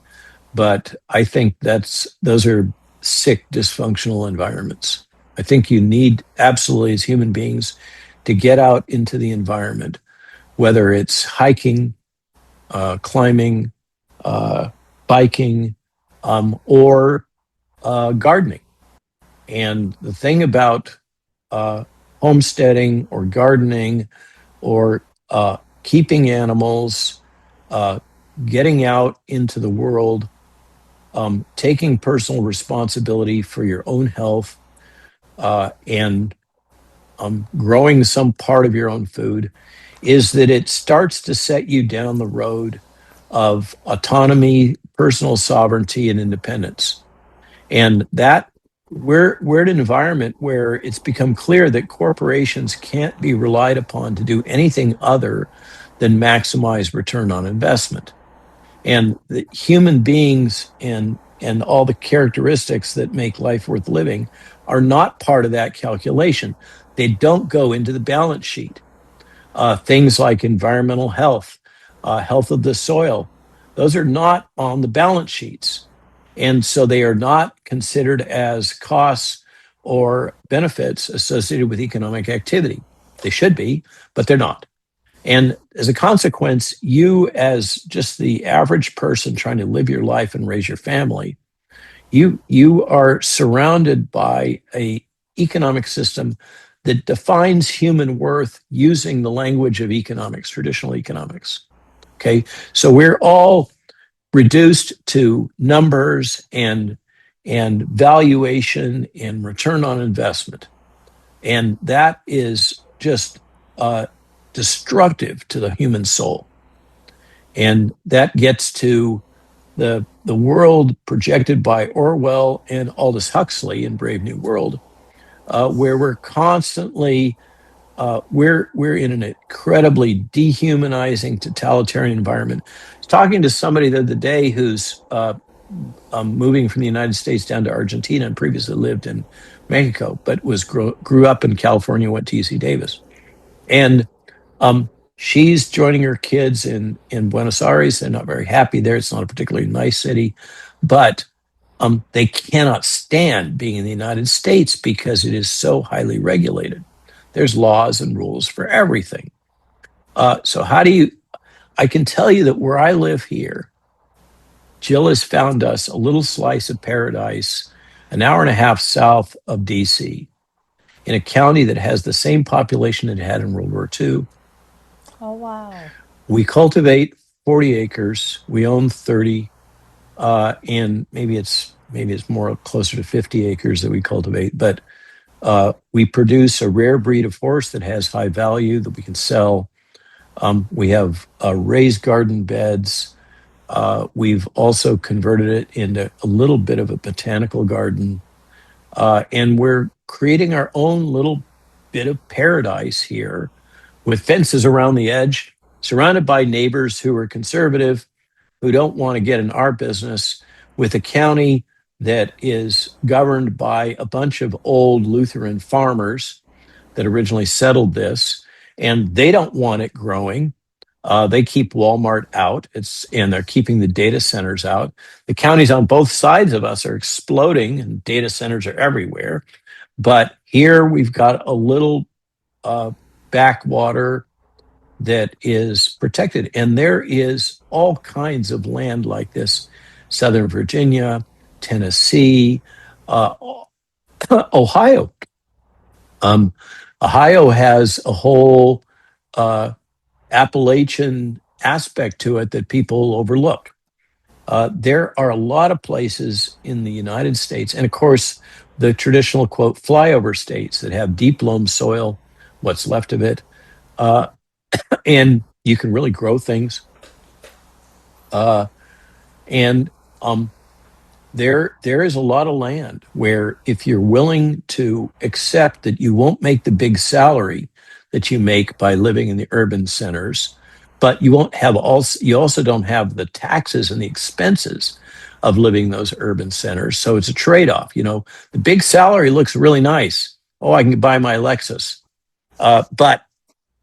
but I think those are sick, dysfunctional environments. I think you need absolutely, as human beings, to get out into the environment, whether it's hiking, climbing, biking, or gardening. And the thing about homesteading or gardening or keeping animals, getting out into the world, taking personal responsibility for your own health, and growing some part of your own food, is that it starts to set you down the road of autonomy, personal sovereignty, and independence. And that we're in an environment where it's become clear that corporations can't be relied upon to do anything other than maximize return on investment. And the human beings and all the characteristics that make life worth living are not part of that calculation. They don't go into the balance sheet. Things like environmental health, health of the soil, those are not on the balance sheets. And so they are not considered as costs or benefits associated with economic activity. They should be, but they're not. And as a consequence, you, as just the average person trying to live your life and raise your family, you are surrounded by a economic system that defines human worth using the language of economics, traditional economics. Okay, so we're all reduced to numbers and valuation and return on investment, and that is just destructive to the human soul. And that gets to the world projected by Orwell and Aldous Huxley in Brave New World, where we're constantly we're in an incredibly dehumanizing, totalitarian environment. I was talking to somebody the other day who's moving from the United States down to Argentina and previously lived in Mexico, but grew up in California, went to UC Davis, and she's joining her kids in Buenos Aires. They're not very happy there. It's not a particularly nice city, but they cannot stand being in the United States because it is so highly regulated. There's laws and rules for everything. So I can tell you that where I live here, Jill has found us a little slice of paradise an hour and a half south of DC, in a county that has the same population it had in World War II. Oh, wow. We cultivate 40 acres. We own 30, and maybe it's more closer to 50 acres that we cultivate. But we produce a rare breed of horse that has high value that we can sell. We have raised garden beds. We've also converted it into a little bit of a botanical garden. And we're creating our own little bit of paradise here with fences around the edge, surrounded by neighbors who are conservative, who don't want to get in our business, with a county that is governed by a bunch of old Lutheran farmers that originally settled this, and they don't want it growing. They keep Walmart out. And they're keeping the data centers out. The counties on both sides of us are exploding, and data centers are everywhere. But here we've got a little backwater that is protected, and there is all kinds of land like this: Southern Virginia, Tennessee, uh, Ohio. Um, Ohio has a whole uh, Appalachian aspect to it that people overlook. There are a lot of places in the United States, and of course, the traditional quote flyover states that have deep loam soil, what's left of it, uh, and you can really grow things. Uh, and there is a lot of land where, if you're willing to accept that you won't make the big salary that you make by living in the urban centers, but you also don't have the taxes and the expenses of living in those urban centers. So it's a trade-off. The big salary looks really nice. Oh, I can buy my Lexus. But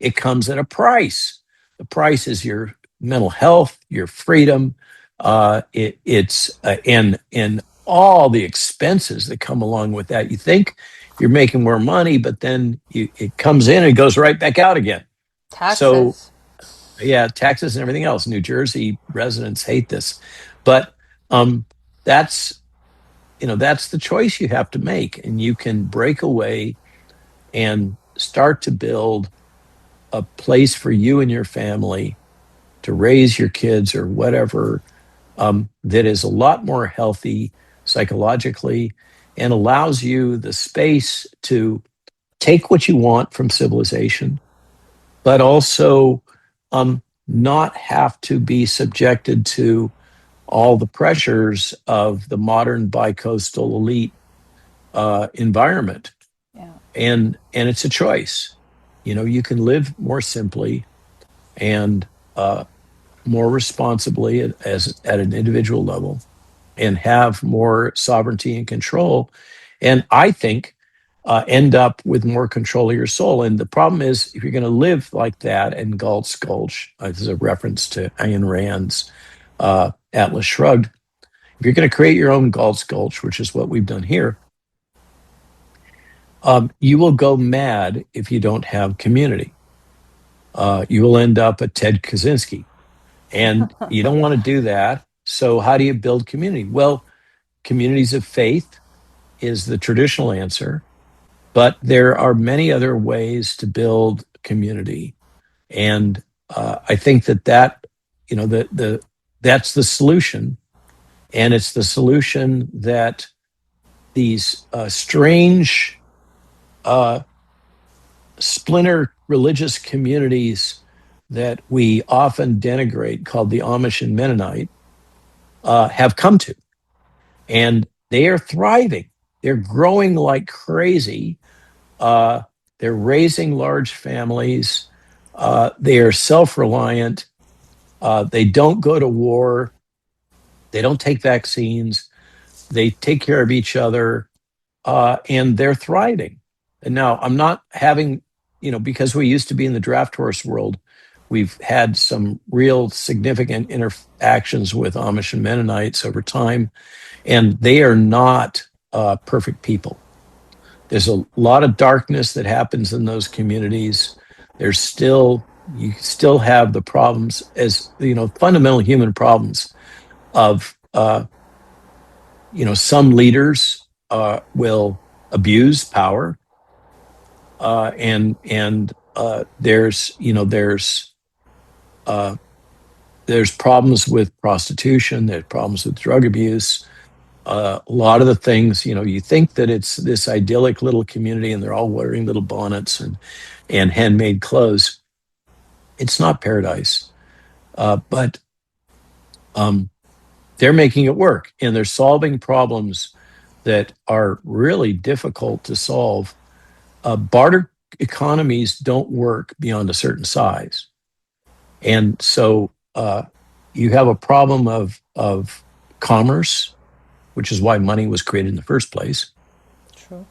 it comes at a price. The price is your mental health, your freedom, and all the expenses that come along with that. You think you're making more money, but then it comes in and it goes right back out again. So Taxes. yeah, taxes and everything else. New Jersey residents hate this, but um, that's that's the choice you have to make, and you can break away and start to build a place for you and your family to raise your kids or whatever, that is a lot more healthy psychologically and allows you the space to take what you want from civilization, but also not have to be subjected to all the pressures of the modern bicoastal elite environment. Yeah. And it's a choice. You can live more simply and more responsibly at an individual level, and have more sovereignty and control. And I think end up with more control of your soul. And the problem is, if you're going to live like that, and Galt's Gulch, this is a reference to Ayn Rand's Atlas Shrugged, if you're going to create your own Galt's Gulch, which is what we've done here, you will go mad if you don't have community. You will end up a Ted Kaczynski. And you don't want to do that. So how do you build community? Well, communities of faith is the traditional answer, but there are many other ways to build community. And I think that that's the solution. And it's the solution that these strange splinter religious communities that we often denigrate, called the Amish and Mennonite, have come to. And they are thriving. They're growing like crazy. They're raising large families. They are self-reliant. They don't go to war. They don't take vaccines. They take care of each other, and they're thriving. And now I'm not having, because we used to be in the draft horse world, we've had some real significant interactions with Amish and Mennonites over time, and they are not perfect people. There's a lot of darkness that happens in those communities. You still have the problems, as fundamental human problems of some leaders will abuse power, and there's there's problems with prostitution. There's problems with drug abuse. A lot of the things, you think that it's this idyllic little community and they're all wearing little bonnets and handmade clothes. It's not paradise, but they're making it work and they're solving problems that are really difficult to solve. Barter economies don't work beyond a certain size. And so you have a problem of commerce, which is why money was created in the first place. True.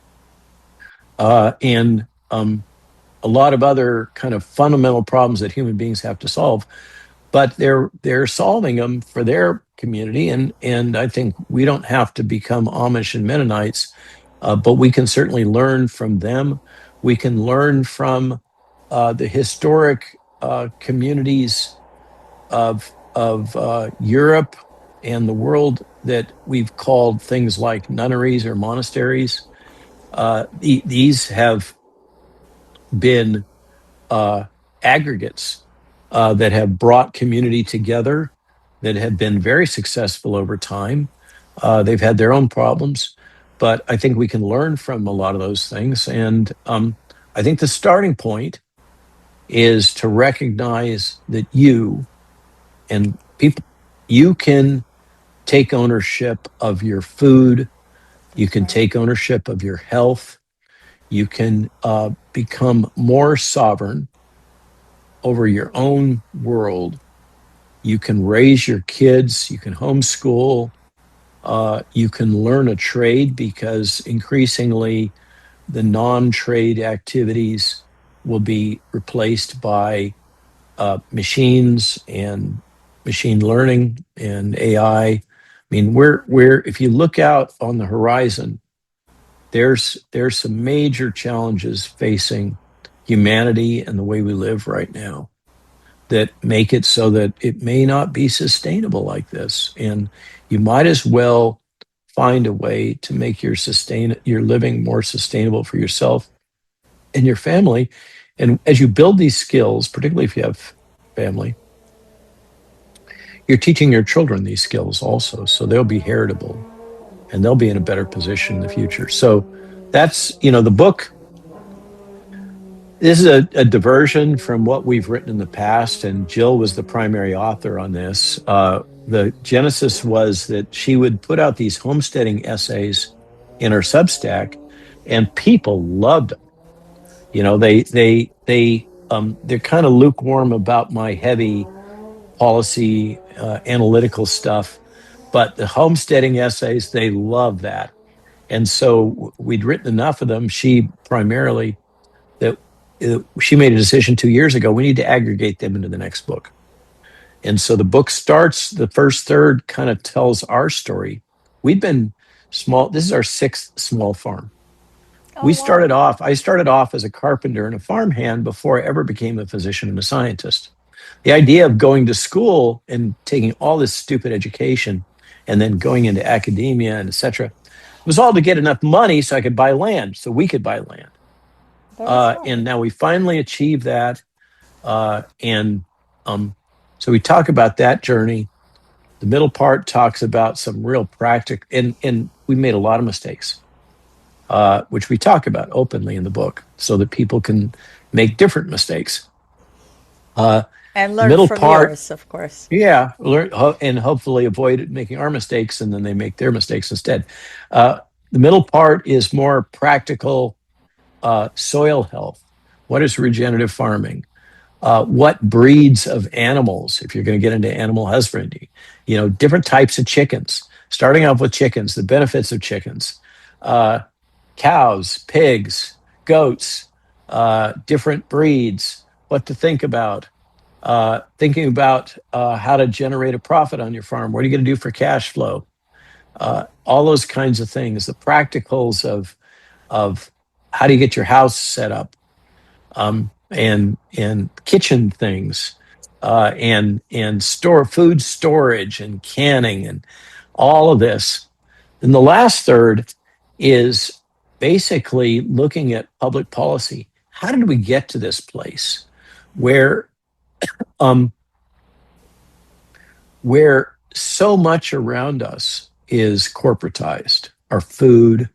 And a lot of other kind of fundamental problems that human beings have to solve, but they're solving them for their community. And I think we don't have to become Amish and Mennonites, but we can certainly learn from them. We can learn from the historic communities of Europe and the world that we've called things like nunneries or monasteries. These have been aggregates that have brought community together, that have been very successful over time. They've had their own problems, but I think we can learn from a lot of those things. And I think the starting point is to recognize that you can take ownership of your food, you can take ownership of your health, you can become more sovereign over your own world. You can raise your kids, you can homeschool, you can learn a trade because increasingly the non-trade activities will be replaced by machines and machine learning and AI. I mean, we're if you look out on the horizon, there's some major challenges facing humanity and the way we live right now that make it so that it may not be sustainable like this. And you might as well find a way to make your living more sustainable for yourself and your family. And as you build these skills, particularly if you have family, you're teaching your children these skills also. So they'll be heritable and they'll be in a better position in the future. So that's, the book. This is a diversion from what we've written in the past, and Jill was the primary author on this. The genesis was that she would put out these homesteading essays in her Substack, and people loved them. They're kind of lukewarm about my heavy policy analytical stuff, but the homesteading essays, they love that. And so we'd written enough of them. She primarily that she made a decision 2 years ago. We need to aggregate them into the next book. And so the book starts, the first third kind of tells our story. We've been small. This is our sixth small farm. Oh, wow. I started off as a carpenter and a farmhand before I ever became a physician and a scientist. The idea of going to school and taking all this stupid education and then going into academia and et cetera was all to get enough money so I could buy land, so we could buy land. Very smart. And now we finally achieved that. And so we talk about that journey. The middle part talks about some real practical, and we made a lot of mistakes, which we talk about openly in the book so that people can make different mistakes. And The learn middle from part, yours, of course. yeah, learn and hopefully avoid making our mistakes, and then they make their mistakes instead. The middle part is more practical soil health. What is regenerative farming? What breeds of animals, if you're going to get into animal husbandry, different types of chickens, starting off with chickens, the benefits of chickens, cows, pigs, goats, different breeds, what to think about, thinking about how to generate a profit on your farm. What are you going to do for cash flow? All those kinds of things, the practicals of how do you get your house set up, and kitchen things, and store food storage and canning and all of this. And the last third is basically looking at public policy. How did we get to this place where where so much around us is corporatized. Our food,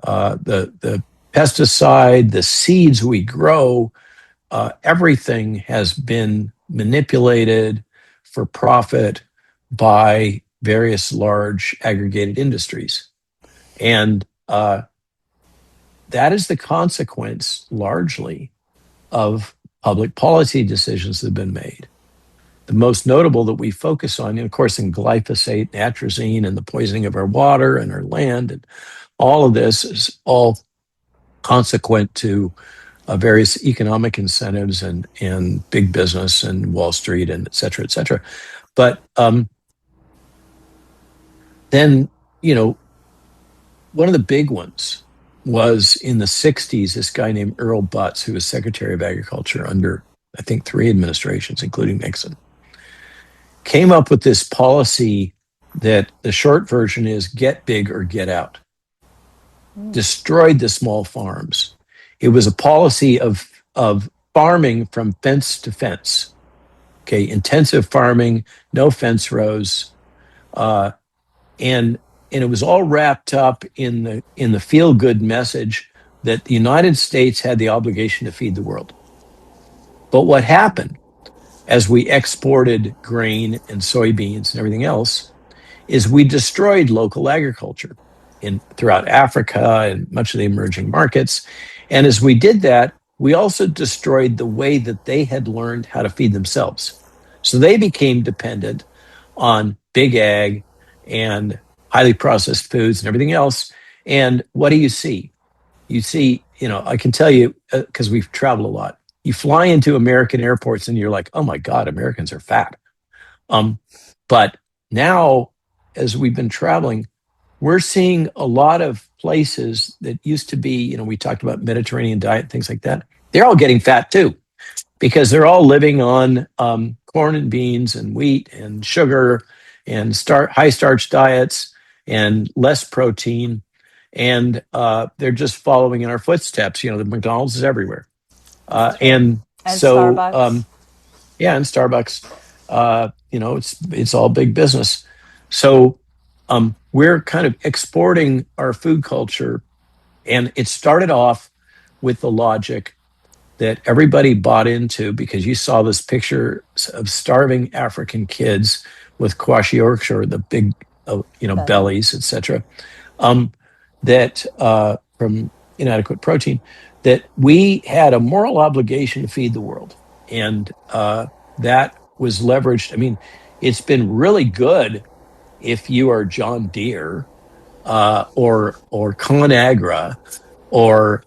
the pesticide, the seeds we grow, everything has been manipulated for profit by various large aggregated industries. And that is the consequence largely of public policy decisions that have been made. The most notable that we focus on, of course, in glyphosate, atrazine, and the poisoning of our water and our land, and all of this is all consequent to various economic incentives and big business and Wall Street and et cetera, et cetera. But then, one of the big ones was in the 60s, this guy named Earl Butz, who was Secretary of Agriculture under, I think, 3 administrations, including Nixon, came up with this policy that the short version is get big or get out. Destroyed the small farms. It was a policy of farming from fence to fence. Okay, intensive farming, no fence rows, and it was all wrapped up in the feel-good message that the United States had the obligation to feed the world. But what happened as we exported grain and soybeans and everything else is we destroyed local agriculture throughout Africa and much of the emerging markets. And as we did that, we also destroyed the way that they had learned how to feed themselves. So they became dependent on big ag and highly processed foods and everything else. And what do you see? You see, I can tell you, because we've traveled a lot, you fly into American airports and you're like, oh my God, Americans are fat. But now, as we've been traveling, we're seeing a lot of places that used to be, we talked about Mediterranean diet, things like that. They're all getting fat too, because they're all living on corn and beans and wheat and sugar and high starch diets and less protein. And they're just following in our footsteps. The McDonald's is everywhere. And so, Starbucks. yeah, and Starbucks, it's all big business. So we're kind of exporting our food culture. And it started off with the logic that everybody bought into, because you saw this picture of starving African kids with kwashiorkor, the big, bellies, etc. That from inadequate protein, that we had a moral obligation to feed the world, and that was leveraged. I mean, it's been really good if you are John Deere or ConAgra or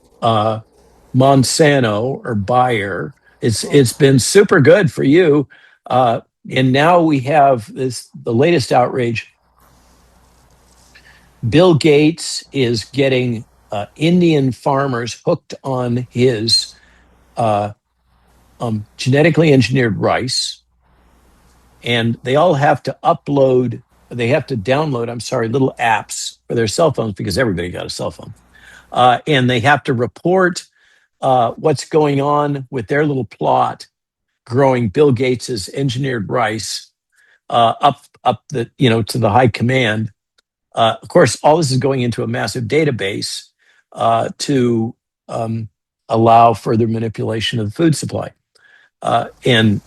Monsanto or Bayer. It's been super good for you. And now we have the latest outrage. Bill Gates is getting Indian farmers hooked on his genetically engineered rice, and they all have to download, little apps for their cell phones, because everybody got a cell phone. And they have to report what's going on with their little plot growing Bill Gates's engineered rice up to the high command. Of course, all this is going into a massive database to allow further manipulation of the food supply and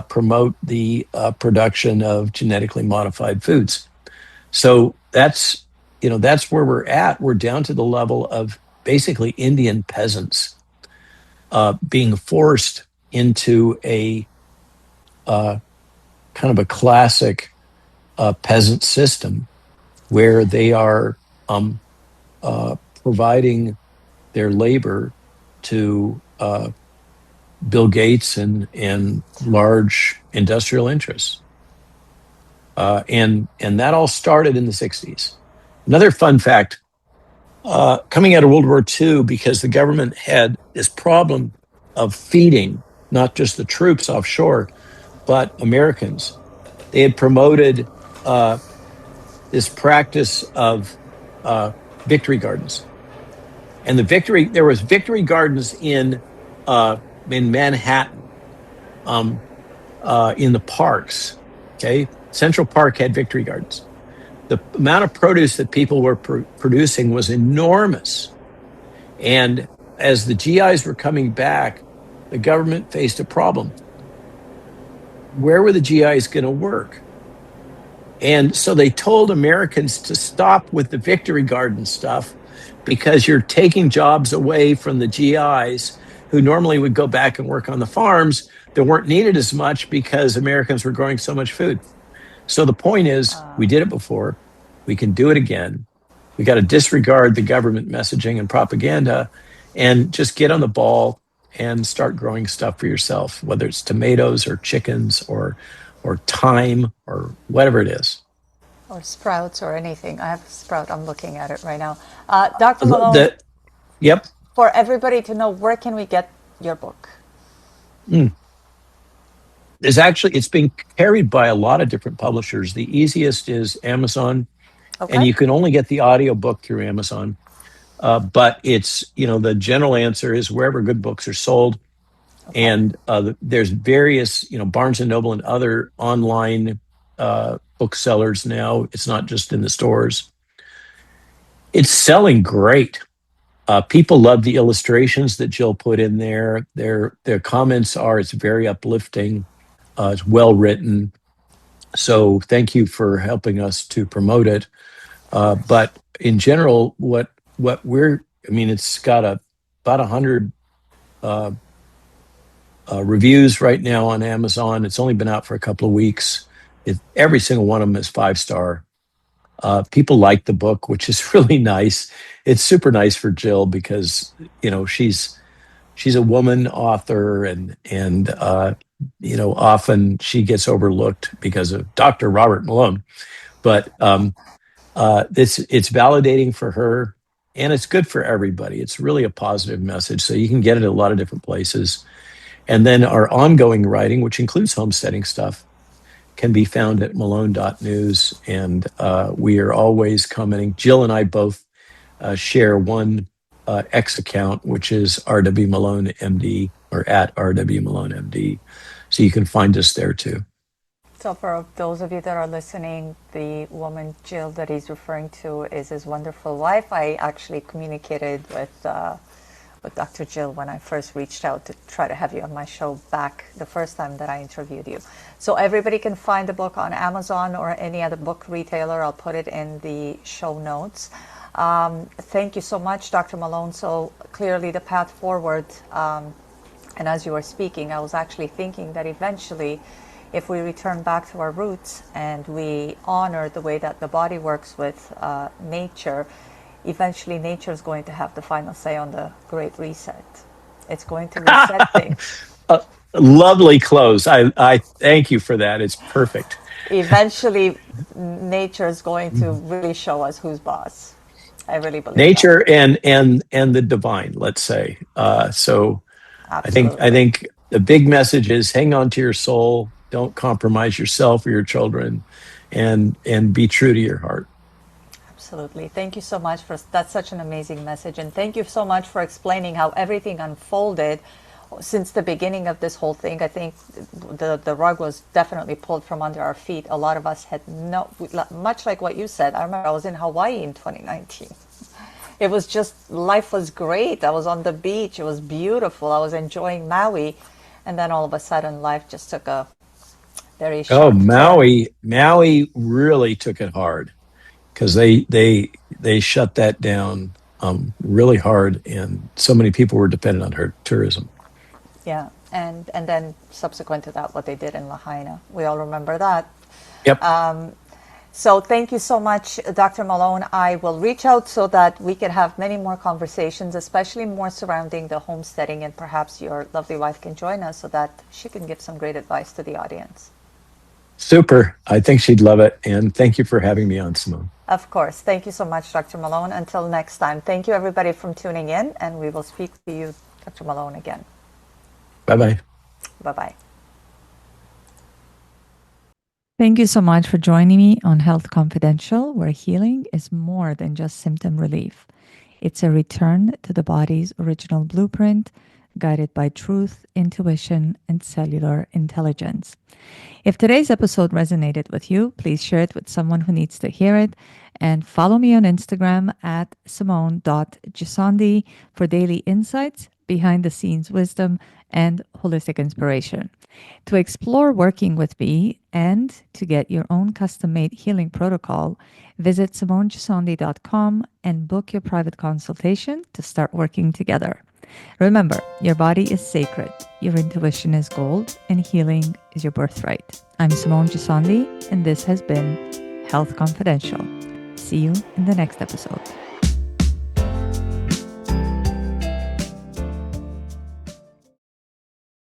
promote the production of genetically modified foods. So that's where we're at. We're down to the level of basically Indian peasants being forced into a kind of a classic peasant system, where they are providing their labor to Bill Gates and large industrial interests. And that all started in the 60s. Another fun fact, coming out of World War II, because the government had this problem of feeding not just the troops offshore, but Americans. They had promoted this practice of victory gardens. And there was victory gardens in Manhattan, in the parks. Okay. Central Park had victory gardens. The amount of produce that people were producing was enormous. And as the GIs were coming back, the government faced a problem. Where were the GIs going to work? And so they told Americans to stop with the victory garden stuff because you're taking jobs away from the GIs who normally would go back and work on the farms that weren't needed as much because Americans were growing so much food. So the point is, we did it before. We can do it again. We got to disregard the government messaging and propaganda and just get on the ball and start growing stuff for yourself, whether it's tomatoes or chickens or thyme or whatever it is. Or sprouts or anything. I have a sprout. I'm looking at it right now. Dr. Malone, The, yep. for everybody to know, where can we get your book? It's being carried by a lot of different publishers. The easiest is Amazon, and Okay. you can only get the audiobook through Amazon. But it's, the general answer is wherever good books are sold. Okay. And there's various, Barnes and Noble and other online booksellers now. It's not just in the stores. It's selling great. People love the illustrations that Jill put in there. Their comments are it's very uplifting. It's well written. So thank you for helping us to promote it. But in general, it's got about 100 reviews right now on Amazon. It's only been out for a couple of weeks. Every single one of them is 5-star. People like the book, which is really nice. It's super nice for Jill because she's a woman author, and often she gets overlooked because of Dr. Robert Malone. But it's validating for her, and it's good for everybody. It's really a positive message. So you can get it at a lot of different places. And then our ongoing writing, which includes homesteading stuff, can be found at malone.news. And we are always commenting. Jill and I both share one X account, which is RW Malone MD, or at RW Malone MD. So you can find us there too. So for those of you that are listening, the woman Jill that he's referring to is his wonderful wife. I actually communicated with Dr. Jill when I first reached out to try to have you on my show back the first time that I interviewed you. So everybody can find the book on Amazon or any other book retailer. I'll put it in the show notes. Thank you so much, Dr. Malone. So clearly the path forward, and as you were speaking, I was actually thinking that eventually, if we return back to our roots and we honor the way that the body works with nature, eventually nature is going to have the final say on the Great Reset. It's going to reset things. Lovely close. I thank you for that. It's perfect. Eventually, nature is going to really show us who's boss. I really believe Nature and the divine, let's say. So Absolutely. I think the big message is hang on to your soul. Don't compromise yourself or your children, and be true to your heart. Absolutely. Thank you so much that's such an amazing message. And thank you so much for explaining how everything unfolded since the beginning of this whole thing. I think the rug was definitely pulled from under our feet. A lot of us had much like what you said. I remember I was in Hawaii in 2019. It was just, life was great. I was on the beach. It was beautiful. I was enjoying Maui. And then all of a sudden life just took a very sharp turn. Maui really took it hard because they shut that down really hard, and so many people were dependent on her tourism. Yeah, and then subsequent to that, what they did in Lahaina. We all remember that. Yep. So thank you so much, Dr. Malone. I will reach out so that we can have many more conversations, especially more surrounding the homesteading, and perhaps your lovely wife can join us so that she can give some great advice to the audience. Super. I think she'd love it. And thank you for having me on, Simone. Of course. Thank you so much, Dr. Malone. Until next time, thank you everybody for tuning in, and we will speak to you, Dr. Malone, again. Bye-bye. Bye-bye. Thank you so much for joining me on Health Confidential, where healing is more than just symptom relief. It's a return to the body's original blueprint, guided by truth, intuition, and cellular intelligence. If today's episode resonated with you, please share it with someone who needs to hear it. And follow me on Instagram at Simone.Gisondi for daily insights, behind the scenes wisdom, and holistic inspiration. To explore working with me and to get your own custom made healing protocol, visit SimoneGisondi.com and book your private consultation to start working together. Remember, your body is sacred, your intuition is gold, and healing is your birthright. I'm Simone Gisondi, and this has been Health Confidential. See you in the next episode.